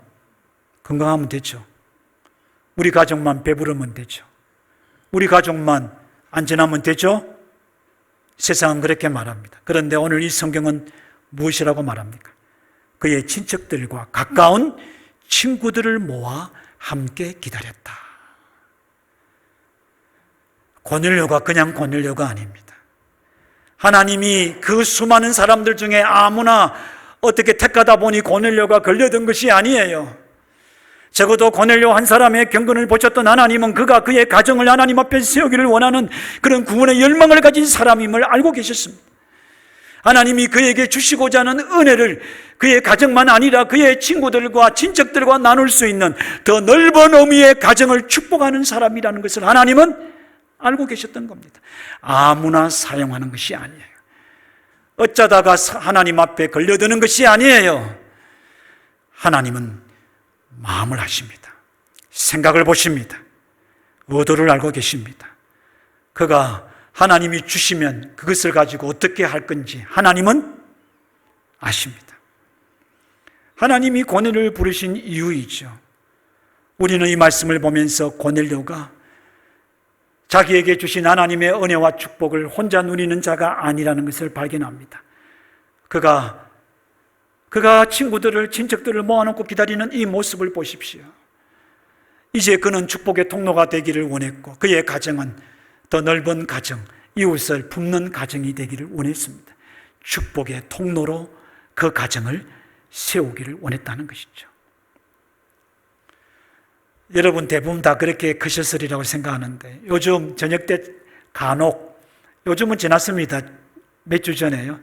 건강하면 되죠. 우리 가족만 배부르면 되죠. 우리 가족만 안전하면 되죠. 세상은 그렇게 말합니다. 그런데 오늘 이 성경은 무엇이라고 말합니까? 그의 친척들과 가까운 친구들을 모아 함께 기다렸다. 고넬료가 그냥 고넬료가 아닙니다. 하나님이 그 수많은 사람들 중에 아무나 어떻게 택하다 보니 고넬료가 걸려든 것이 아니에요. 적어도 고넬료 한 사람의 경건을 보셨던 하나님은 그가 그의 가정을 하나님 앞에 세우기를 원하는 그런 구원의 열망을 가진 사람임을 알고 계셨습니다. 하나님이 그에게 주시고자 하는 은혜를 그의 가정만 아니라 그의 친구들과 친척들과 나눌 수 있는 더 넓은 의미의 가정을 축복하는 사람이라는 것을 하나님은 알고 계셨던 겁니다. 아무나 사용하는 것이 아니에요. 어쩌다가 하나님 앞에 걸려드는 것이 아니에요. 하나님은 마음을 아십니다. 생각을 보십니다. 의도를 알고 계십니다. 그가 하나님이 주시면 그것을 가지고 어떻게 할 건지 하나님은 아십니다. 하나님이 고넬료를 부르신 이유이죠. 우리는 이 말씀을 보면서 고넬료가 자기에게 주신 하나님의 은혜와 축복을 혼자 누리는 자가 아니라는 것을 발견합니다. 그가 친구들을, 친척들을 모아놓고 기다리는 이 모습을 보십시오. 이제 그는 축복의 통로가 되기를 원했고 그의 가정은 더 넓은 가정, 이웃을 품는 가정이 되기를 원했습니다. 축복의 통로로 그 가정을 세우기를 원했다는 것이죠. 여러분 대부분 다 그렇게 크셨으리라고 생각하는데 요즘 저녁 때 간혹, 요즘은 지났습니다. 몇 주 전에요.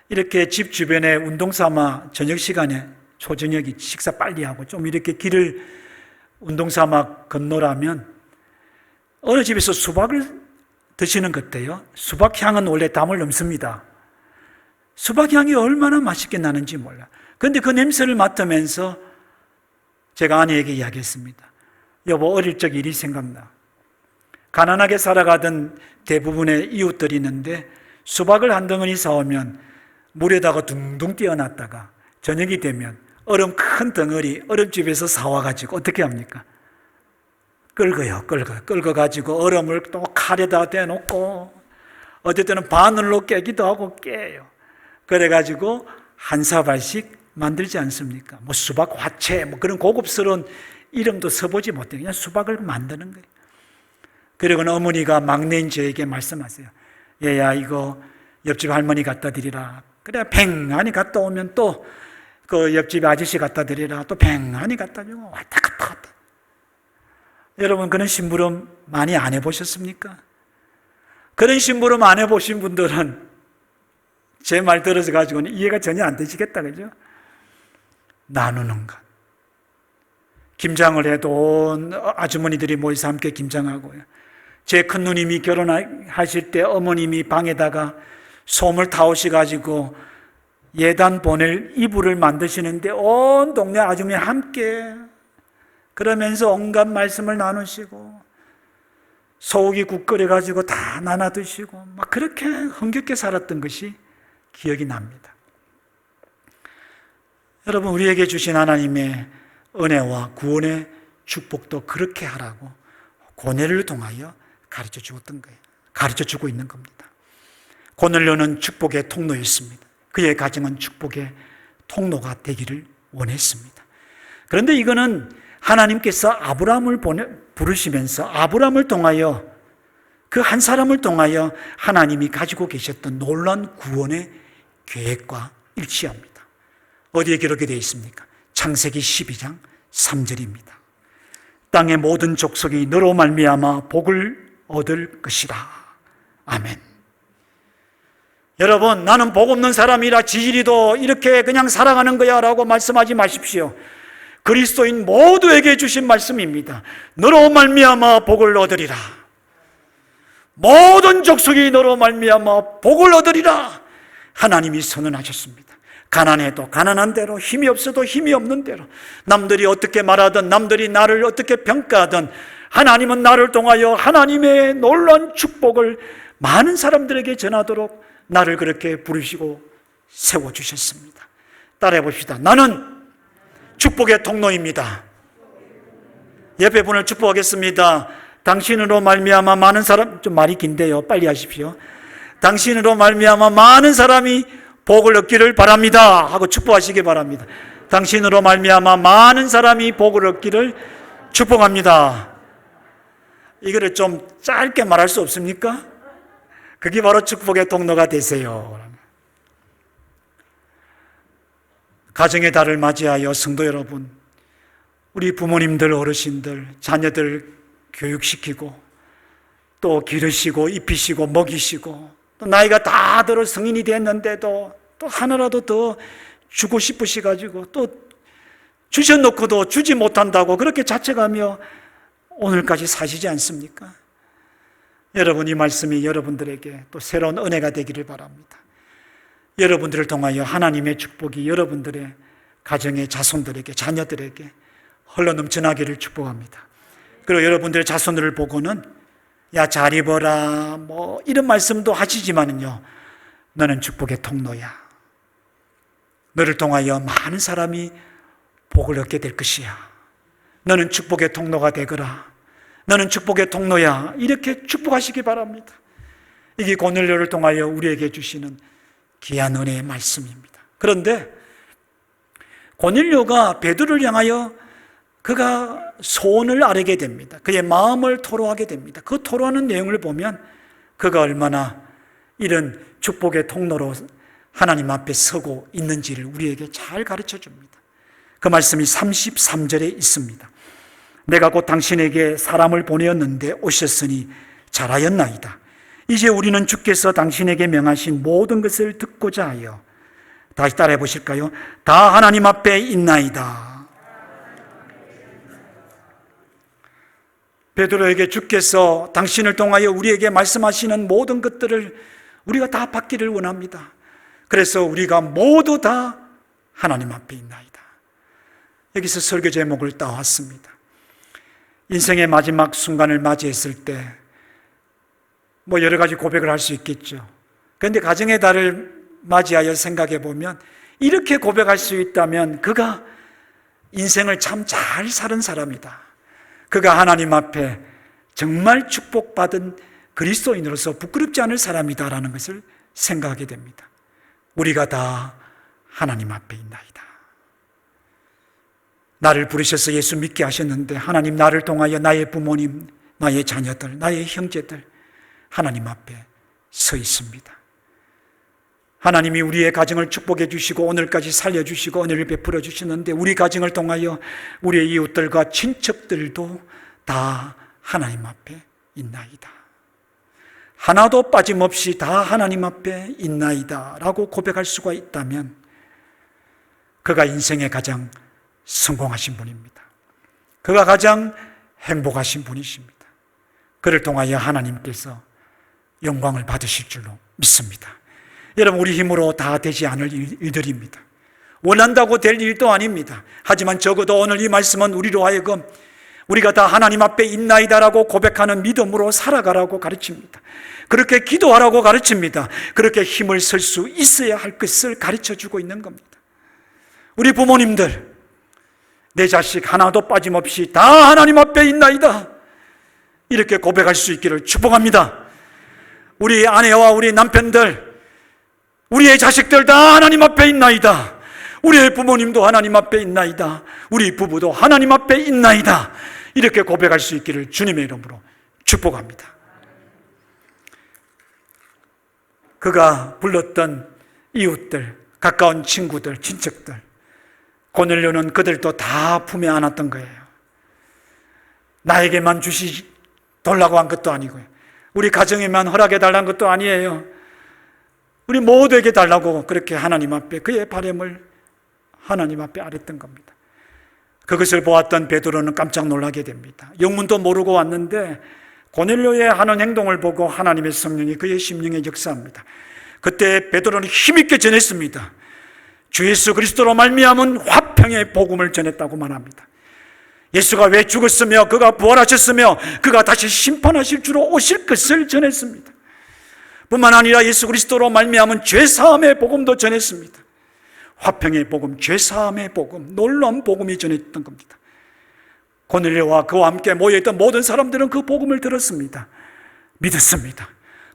이렇게 집 주변에 운동 삼아 저녁 시간에 초저녁이 식사 빨리 하고 좀 이렇게 길을 운동 삼아 건너라면 어느 집에서 수박을 드시는 것 같아요. 수박 향은 원래 담을 넘습니다. 수박 향이 얼마나 맛있게 나는지 몰라. 그런데 그 냄새를 맡으면서 제가 아내에게 이야기했습니다. 여보, 어릴 적 일이 생각나. 가난하게 살아가던 대부분의 이웃들이 있는데 수박을 한 덩어리 사오면 물에다가 둥둥 띄어놨다가 저녁이 되면 얼음 큰 덩어리 얼음집에서 사와가지고 어떻게 합니까? 끓어가지고 얼음을 또 칼에다 대놓고 어떨 때는 바늘로 깨기도 하고 깨요. 그래가지고 한 사발씩 만들지 않습니까? 뭐 수박 화채, 뭐 그런 고급스러운 이름도 써보지 못해요. 그냥 수박을 만드는 거예요. 그리고는 어머니가 막내인 저에게 말씀하세요. 얘야, 이거 옆집 할머니 갖다 드리라. 그래, 팽하니 갔다 오면 또 그 옆집 아저씨 갖다 드리라. 또 팽하니 갖다 주고 왔다 갔다 갔다. 여러분, 그런 심부름 많이 안 해보셨습니까? 그런 심부름 안 해보신 분들은 제 말 들어서 가지고는 이해가 전혀 안 되시겠다, 그죠? 나누는 것. 김장을 해도 온 아주머니들이 모여서 함께 김장하고요. 제 큰 누님이 결혼하실 때 어머님이 방에다가 솜을 타오셔가지고 예단 보낼 이불을 만드시는데 온 동네 아주머니 함께 그러면서 온갖 말씀을 나누시고 소고기 국 끓여가지고 다 나눠 드시고 막 그렇게 흥겹게 살았던 것이 기억이 납니다. 여러분, 우리에게 주신 하나님의 은혜와 구원의 축복도 그렇게 하라고 고넬료를 통하여 가르쳐 주었던 거예요. 가르쳐 주고 있는 겁니다. 고넬료는 축복의 통로였습니다. 그의 가정은 축복의 통로가 되기를 원했습니다. 그런데 이거는 하나님께서 아브라함을 부르시면서 아브라함을 통하여 그 한 사람을 통하여 하나님이 가지고 계셨던 놀라운 구원의 계획과 일치합니다. 어디에 기록이 되어 있습니까? 창세기 12장 3절입니다. 땅의 모든 족속이 너로 말미암아 복을 얻을 것이다. 아멘. 여러분, 나는 복 없는 사람이라 지지리도 이렇게 그냥 살아가는 거야 라고 말씀하지 마십시오. 그리스도인 모두에게 주신 말씀입니다. 너로 말미암아 복을 얻으리라. 모든 족속이 너로 말미암아 복을 얻으리라. 하나님이 선언하셨습니다. 가난해도 가난한 대로, 힘이 없어도 힘이 없는 대로, 남들이 어떻게 말하든 남들이 나를 어떻게 평가하든 하나님은 나를 통하여 하나님의 놀라운 축복을 많은 사람들에게 전하도록 나를 그렇게 부르시고 세워주셨습니다. 따라해 봅시다. 나는 축복의 통로입니다. 옆에 분을 축복하겠습니다. 당신으로 말미암아 많은 사람, 좀 말이 긴데요, 빨리 하십시오. 당신으로 말미암아 많은 사람이 복을 얻기를 바랍니다 하고 축복하시기 바랍니다. 당신으로 말미암아 많은 사람이 복을 얻기를 축복합니다. 이거를 좀 짧게 말할 수 없습니까? 그게 바로 축복의 통로가 되세요. 가정의 달을 맞이하여 성도 여러분, 우리 부모님들, 어르신들, 자녀들 교육시키고 또 기르시고 입히시고 먹이시고 또 나이가 다 들어 성인이 됐는데도 또 하나라도 더 주고 싶으시가지고 또 주셔놓고도 주지 못한다고 그렇게 자책하며 오늘까지 사시지 않습니까? 여러분, 이 말씀이 여러분들에게 또 새로운 은혜가 되기를 바랍니다. 여러분들을 통하여 하나님의 축복이 여러분들의 가정의 자손들에게, 자녀들에게 흘러 넘쳐나기를 축복합니다. 그리고 여러분들의 자손들을 보고는 야, 잘 입어라 뭐 이런 말씀도 하시지만은요, 너는 축복의 통로야. 너를 통하여 많은 사람이 복을 얻게 될 것이야. 너는 축복의 통로가 되거라. 너는 축복의 통로야. 이렇게 축복하시기 바랍니다. 이게 고넬료를 통하여 우리에게 주시는 귀한 은혜의 말씀입니다. 그런데 고넬료가 베드로를 향하여 그가 소원을 아뢰게 됩니다. 그의 마음을 토로하게 됩니다. 그 토로하는 내용을 보면 그가 얼마나 이런 축복의 통로로 하나님 앞에 서고 있는지를 우리에게 잘 가르쳐 줍니다. 그 말씀이 33절에 있습니다. 내가 곧 당신에게 사람을 보내었는데 오셨으니 잘하였나이다. 이제 우리는 주께서 당신에게 명하신 모든 것을 듣고자 하여, 다시 따라해 보실까요? 다 하나님 앞에 있나이다. 베드로에게 주께서 당신을 통하여 우리에게 말씀하시는 모든 것들을 우리가 다 받기를 원합니다. 그래서 우리가 모두 다 하나님 앞에 있나이다. 여기서 설교 제목을 따왔습니다. 인생의 마지막 순간을 맞이했을 때 뭐 여러 가지 고백을 할 수 있겠죠. 그런데 가정의 달을 맞이하여 생각해 보면 이렇게 고백할 수 있다면 그가 인생을 참 잘 사는 사람이다. 그가 하나님 앞에 정말 축복받은 그리스도인으로서 부끄럽지 않을 사람이다라는 것을 생각하게 됩니다. 우리가 다 하나님 앞에 있나이다. 나를 부르셔서 예수 믿게 하셨는데 하나님 나를 통하여 나의 부모님, 나의 자녀들, 나의 형제들 하나님 앞에 서 있습니다. 하나님이 우리의 가정을 축복해 주시고 오늘까지 살려주시고 은혜를 베풀어 주시는데 우리 가정을 통하여 우리의 이웃들과 친척들도 다 하나님 앞에 있나이다. 하나도 빠짐없이 다 하나님 앞에 있나이다 라고 고백할 수가 있다면 그가 인생의 가장 성공하신 분입니다. 그가 가장 행복하신 분이십니다. 그를 통하여 하나님께서 영광을 받으실 줄로 믿습니다. 여러분, 우리 힘으로 다 되지 않을 일들입니다. 원한다고 될 일도 아닙니다. 하지만 적어도 오늘 이 말씀은 우리로 하여금 우리가 다 하나님 앞에 있나이다라고 고백하는 믿음으로 살아가라고 가르칩니다. 그렇게 기도하라고 가르칩니다. 그렇게 힘을 쓸 수 있어야 할 것을 가르쳐주고 있는 겁니다. 우리 부모님들, 내 자식 하나도 빠짐없이 다 하나님 앞에 있나이다 이렇게 고백할 수 있기를 축복합니다. 우리 아내와 우리 남편들, 우리의 자식들 다 하나님 앞에 있나이다. 우리의 부모님도 하나님 앞에 있나이다. 우리 부부도 하나님 앞에 있나이다. 이렇게 고백할 수 있기를 주님의 이름으로 축복합니다. 그가 불렀던 이웃들, 가까운 친구들, 친척들, 고넬료는 그들도 다 품에 안았던 거예요. 나에게만 달라고 한 것도 아니고요. 우리 가정에만 허락해 달라는 것도 아니에요. 우리 모두에게 달라고 그렇게 하나님 앞에 그의 바람을 하나님 앞에 아랬던 겁니다. 그것을 보았던 베드로는 깜짝 놀라게 됩니다. 영문도 모르고 왔는데 고넬료의 하는 행동을 보고 하나님의 성령이 그의 심령에 역사합니다. 그때 베드로는 힘있게 전했습니다. 주 예수 그리스도로 말미암은 화평의 복음을 전했다고 말합니다. 예수가 왜 죽었으며 그가 부활하셨으며 그가 다시 심판하실 줄로 오실 것을 전했습니다. 뿐만 아니라 예수 그리스도로 말미암은 죄사함의 복음도 전했습니다. 화평의 복음, 죄사함의 복음, 놀라운 복음이 전했던 겁니다. 고넬료와 그와 함께 모여있던 모든 사람들은 그 복음을 들었습니다. 믿었습니다.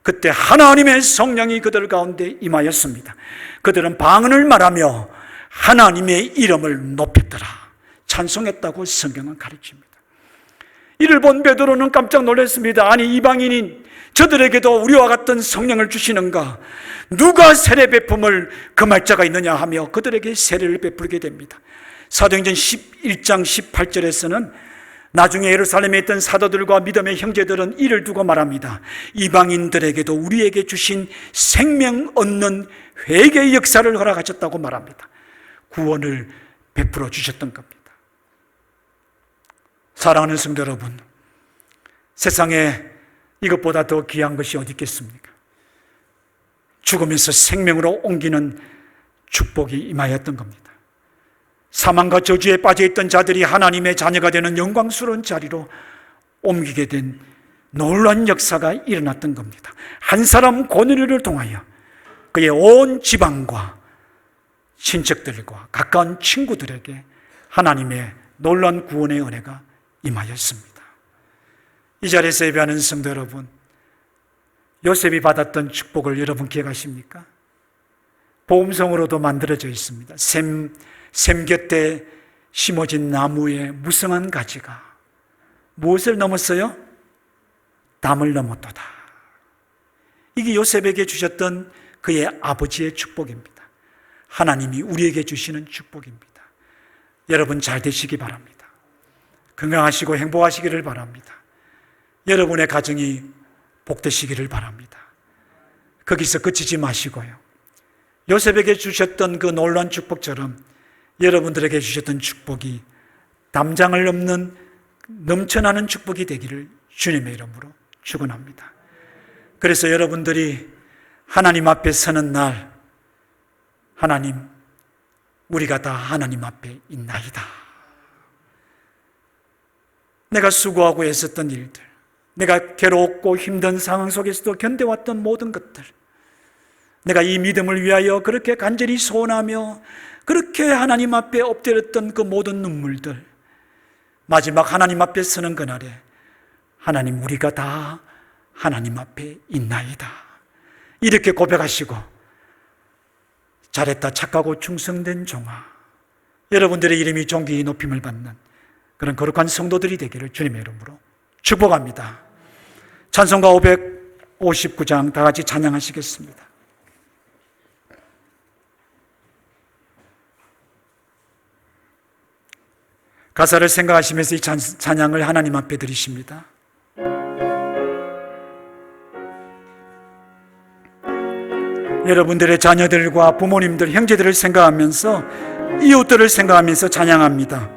그때 하나님의 성령이 그들 가운데 임하였습니다. 그들은 방언을 말하며 하나님의 이름을 높였더라, 찬송했다고 성경은 가르칩니다. 이를 본 베드로는 깜짝 놀랐습니다. 아니, 이방인인 저들에게도 우리와 같은 성령을 주시는가? 누가 세례 베품을 금할 자가 있느냐 하며 그들에게 세례를 베풀게 됩니다. 사도행전 11장 18절에서는 나중에 예루살렘에 있던 사도들과 믿음의 형제들은 이를 두고 말합니다. 이방인들에게도 우리에게 주신 생명 얻는 회개의 역사를 허락하셨다고 말합니다. 구원을 베풀어 주셨던 겁니다. 사랑하는 성도 여러분, 세상에 이것보다 더 귀한 것이 어디 있겠습니까? 죽으면서 생명으로 옮기는 축복이 임하였던 겁니다. 사망과 저주에 빠져있던 자들이 하나님의 자녀가 되는 영광스러운 자리로 옮기게 된 놀라운 역사가 일어났던 겁니다. 한 사람 고넬료를 통하여 그의 온 지방과 친척들과 가까운 친구들에게 하나님의 놀라운 구원의 은혜가 임하였습니다. 이 자리에서 예배하는 성도 여러분, 요셉이 받았던 축복을 여러분 기억하십니까? 보험성으로도 만들어져 있습니다. 샘 곁에 심어진 나무의 무성한 가지가 무엇을 넘었어요? 담을 넘었도다. 이게 요셉에게 주셨던 그의 아버지의 축복입니다. 하나님이 우리에게 주시는 축복입니다. 여러분 잘 되시기 바랍니다. 건강하시고 행복하시기를 바랍니다. 여러분의 가정이 복되시기를 바랍니다. 거기서 그치지 마시고요, 요셉에게 주셨던 그 놀라운 축복처럼 여러분들에게 주셨던 축복이 담장을 넘는 넘쳐나는 축복이 되기를 주님의 이름으로 축원합니다. 그래서 여러분들이 하나님 앞에 서는 날, 하나님, 우리가 다 하나님 앞에 있나이다. 내가 수고하고 애썼던 일들, 내가 괴롭고 힘든 상황 속에서도 견뎌왔던 모든 것들, 내가 이 믿음을 위하여 그렇게 간절히 소원하며 그렇게 하나님 앞에 엎드렸던 그 모든 눈물들, 마지막 하나님 앞에 서는 그날에 하나님, 우리가 다 하나님 앞에 있나이다, 이렇게 고백하시고 잘했다, 착하고 충성된 종아, 여러분들의 이름이 존귀히 높임을 받는 그런 거룩한 성도들이 되기를 주님의 이름으로 축복합니다. 찬송가 559장 다 같이 찬양하시겠습니다. 가사를 생각하시면서 이 찬양을 하나님 앞에 드리십니다. 여러분들의 자녀들과 부모님들, 형제들을 생각하면서, 이웃들을 생각하면서 찬양합니다.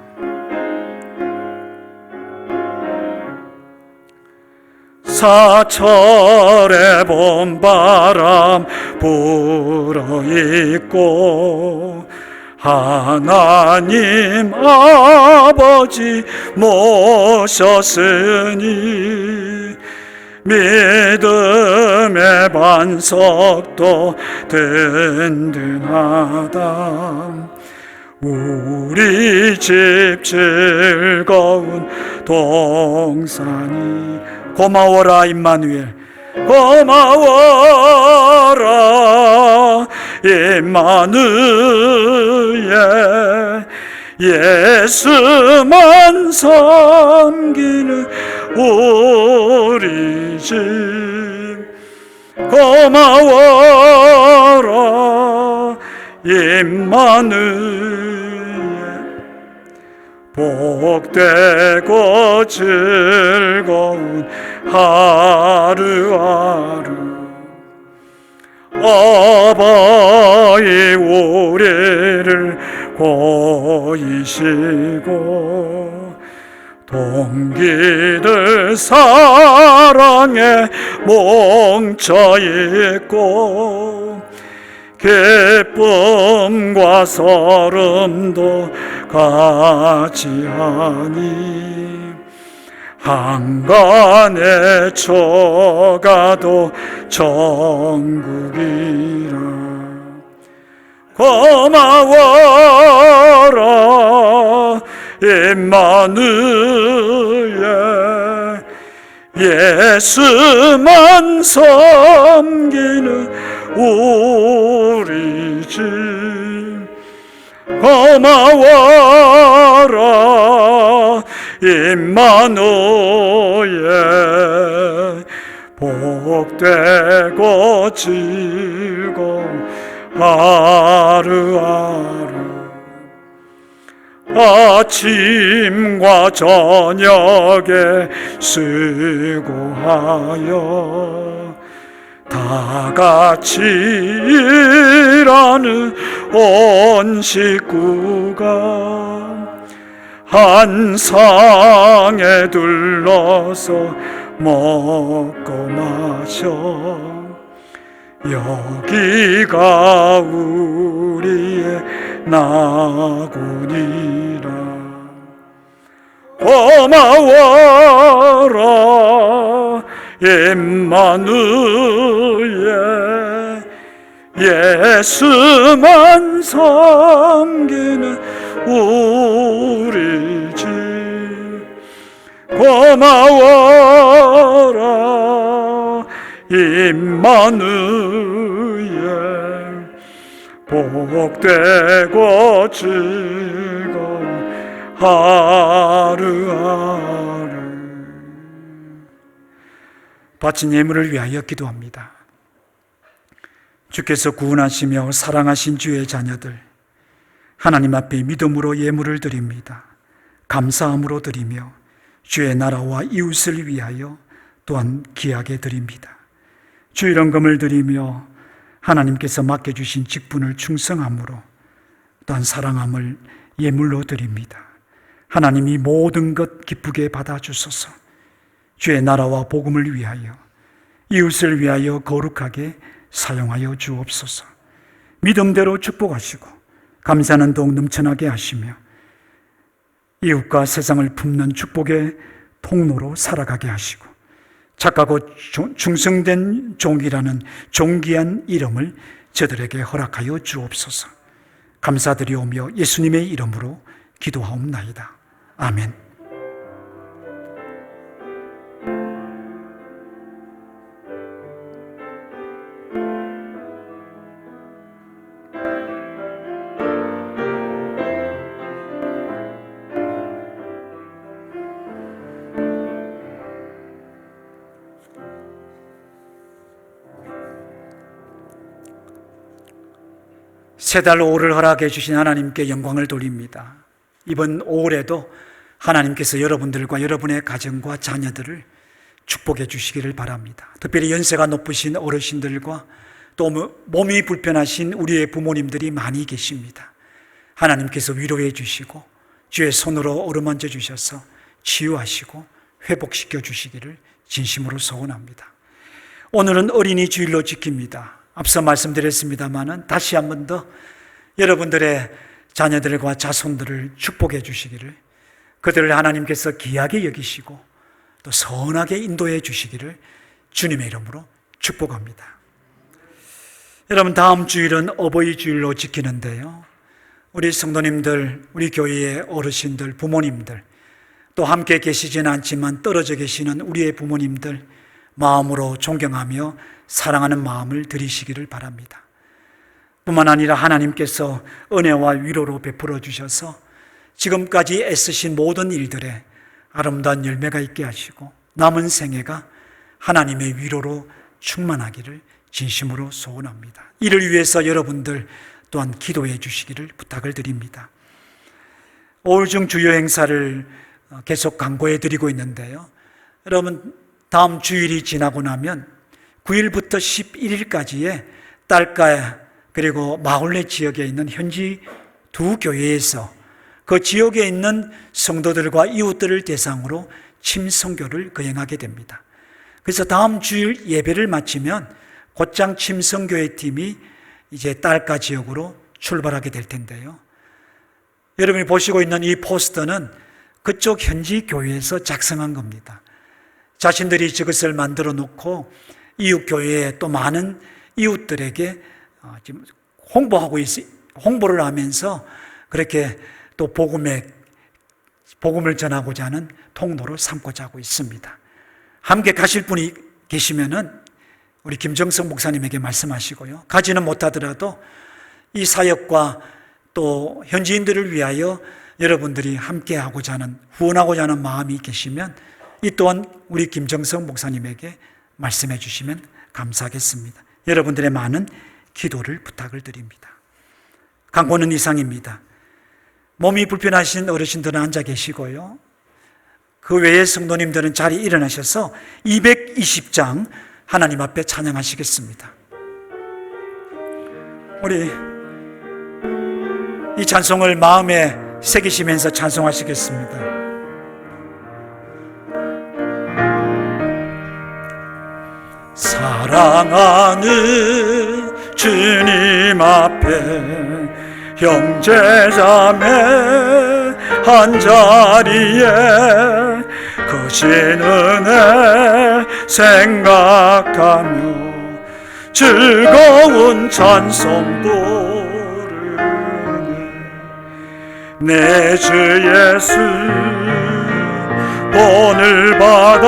사철의 봄바람 불어있고 하나님 아버지 모셨으니 믿음의 반석도 든든하다. 우리 집 즐거운 동산이 고마워라 임마누엘, 고마워라 임마누엘, 예수만 섬기는 우리 집 고마워라 임마누엘. 복되고 즐거운 하루하루 아버지 우리를 보이시고 동기들 사랑에 뭉쳐있고 기쁨과 서름도 같이 하니 한간의 초가도 천국이라. 고마워라 임마누엘, 예수만 섬기는 우리 집 고마워라 임마누엘, 복되고 즐거운 하루하루. 아침과 저녁에 수고하여 다 같이 일하는 온 식구가 한 상에 둘러서 먹고 마셔. 여기가 우리의 나군이라. 고마워라 임마누엘, 예수만 섬기는 우리 집. 고마워라 임마누엘, 복되고 즐거운 하루하루. 바친 예물을 위하여 기도합니다. 주께서 구원하시며 사랑하신 주의 자녀들, 하나님 앞에 믿음으로 예물을 드립니다. 감사함으로 드리며 주의 나라와 이웃을 위하여 또한 귀하게 드립니다. 주 이런금을 드리며 하나님께서 맡겨주신 직분을 충성함으로 또한 사랑함을 예물로 드립니다. 하나님이 모든 것 기쁘게 받아주소서. 주의 나라와 복음을 위하여, 이웃을 위하여 거룩하게 사용하여 주옵소서. 믿음대로 축복하시고 감사하는 동 넘쳐나게 하시며 이웃과 세상을 품는 축복의 통로로 살아가게 하시고 착하고 충성된 종이라는 존귀한 이름을 저들에게 허락하여 주옵소서. 감사드리오며 예수님의 이름으로 기도하옵나이다. 아멘. 세 달 5월을 허락해 주신 하나님께 영광을 돌립니다. 이번 5월에도 하나님께서 여러분들과 여러분의 가정과 자녀들을 축복해 주시기를 바랍니다. 특별히 연세가 높으신 어르신들과 또 몸이 불편하신 우리의 부모님들이 많이 계십니다. 하나님께서 위로해 주시고 주의 손으로 어루만져 주셔서 치유하시고 회복시켜 주시기를 진심으로 소원합니다. 오늘은 어린이 주일로 지킵니다. 앞서 말씀드렸습니다마는 다시 한 번 더 여러분들의 자녀들과 자손들을 축복해 주시기를, 그들을 하나님께서 귀하게 여기시고 또 선하게 인도해 주시기를 주님의 이름으로 축복합니다. 여러분, 다음 주일은 어버이 주일로 지키는데요, 우리 성도님들, 우리 교회의 어르신들, 부모님들, 또 함께 계시지는 않지만 떨어져 계시는 우리의 부모님들 마음으로 존경하며 사랑하는 마음을 드리시기를 바랍니다. 뿐만 아니라 하나님께서 은혜와 위로로 베풀어 주셔서 지금까지 애쓰신 모든 일들에 아름다운 열매가 있게 하시고 남은 생애가 하나님의 위로로 충만하기를 진심으로 소원합니다. 이를 위해서 여러분들 또한 기도해 주시기를 부탁을 드립니다. 5월 중 주요 행사를 계속 강구해 드리고 있는데요, 여러분, 다음 주일이 지나고 나면 9일부터 11일까지의 딸가 그리고 마을내 지역에 있는 현지 두 교회에서 그 지역에 있는 성도들과 이웃들을 대상으로 침성교를 거행하게 됩니다. 그래서 다음 주일 예배를 마치면 곧장 침성교회 팀이 이제 딸가 지역으로 출발하게 될 텐데요, 여러분이 보시고 있는 이 포스터는 그쪽 현지 교회에서 작성한 겁니다. 자신들이 저것을 만들어 놓고 이웃 교회에 또 많은 이웃들에게 지금 홍보를 하면서 그렇게 또 복음을 전하고자 하는 통로로 삼고자 하고 있습니다. 함께 가실 분이 계시면은 우리 김정석 목사님에게 말씀하시고요, 가지는 못하더라도 이 사역과 또 현지인들을 위하여 여러분들이 함께 하고자 하는, 후원하고자 하는 마음이 계시면 이 또한 우리 김정석 목사님에게 말씀해 주시면 감사하겠습니다. 여러분들의 많은 기도를 부탁을 드립니다. 강고는 이상입니다. 몸이 불편하신 어르신들은 앉아 계시고요. 그 외의 성도님들은 자리에 일어나셔서 220장 하나님 앞에 찬양하시겠습니다. 우리 이 찬송을 마음에 새기시면서 찬송하시겠습니다. 사랑하는 주님 앞에 형제자매 한자리에 크신 은혜 생각하며 즐거운 찬송 부르네. 내 주 예수 본을 받아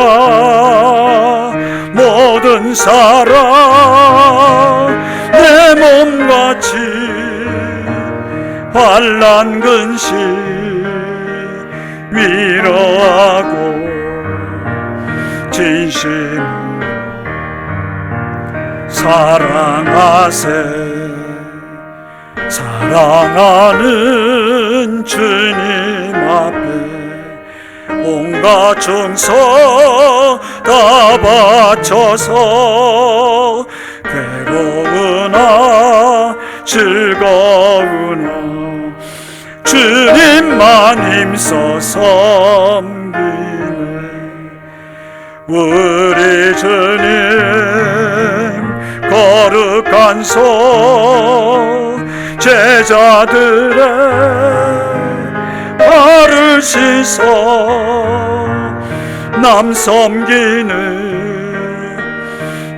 모든 사랑 내 몸같이 환난 근심 위로하고 진심 사랑하세. 사랑하는 주님 앞에 온갖 충성 다 바쳐서 괴로우나 즐거우나 주님만 힘써 섬기네. 우리 주님 거룩한 손 제자들의 발을 씻어 남 섬기는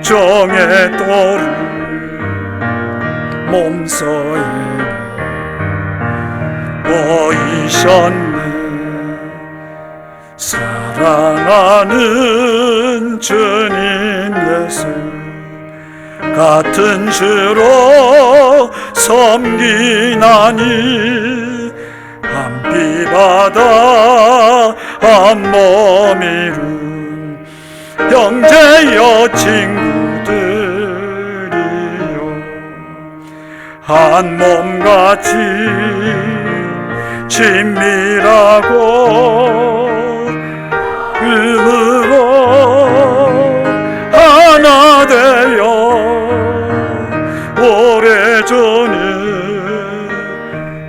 종의 돌을 몸서에 보이셨네. 사랑하는 주님 예수 같은 주로 섬기나니 한 피 받아 한 몸 이룬 형제여 친구들이요 한 몸같이 친밀하고 음으로 하나 되어 오래전에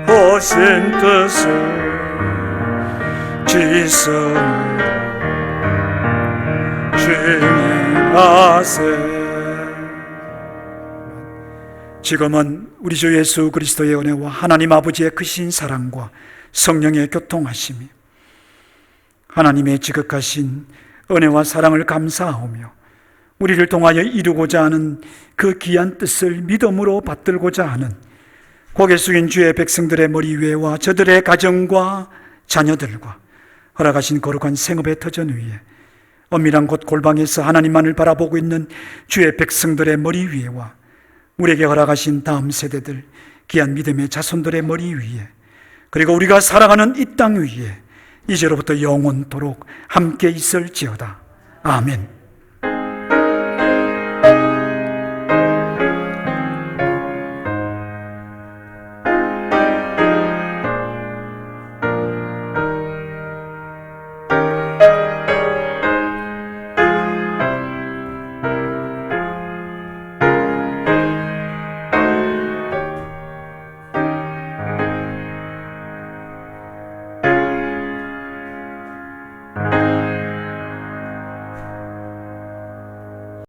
하신 뜻을 지성 진행하세. 지금은 우리 주 예수 그리스도의 은혜와 하나님 아버지의 크신 사랑과 성령의 교통하심이 하나님의 지극하신 은혜와 사랑을 감사하며 우리를 통하여 이루고자 하는 그 귀한 뜻을 믿음으로 받들고자 하는 고개 숙인 주의 백성들의 머리 위에와 저들의 가정과 자녀들과 허락하신 거룩한 생업의 터전 위에 엄밀한 곳 골방에서 하나님만을 바라보고 있는 주의 백성들의 머리 위에와 우리에게 허락하신 다음 세대들 귀한 믿음의 자손들의 머리 위에 그리고 우리가 살아가는 이 땅 위에 이제로부터 영원토록 함께 있을지어다. 아멘.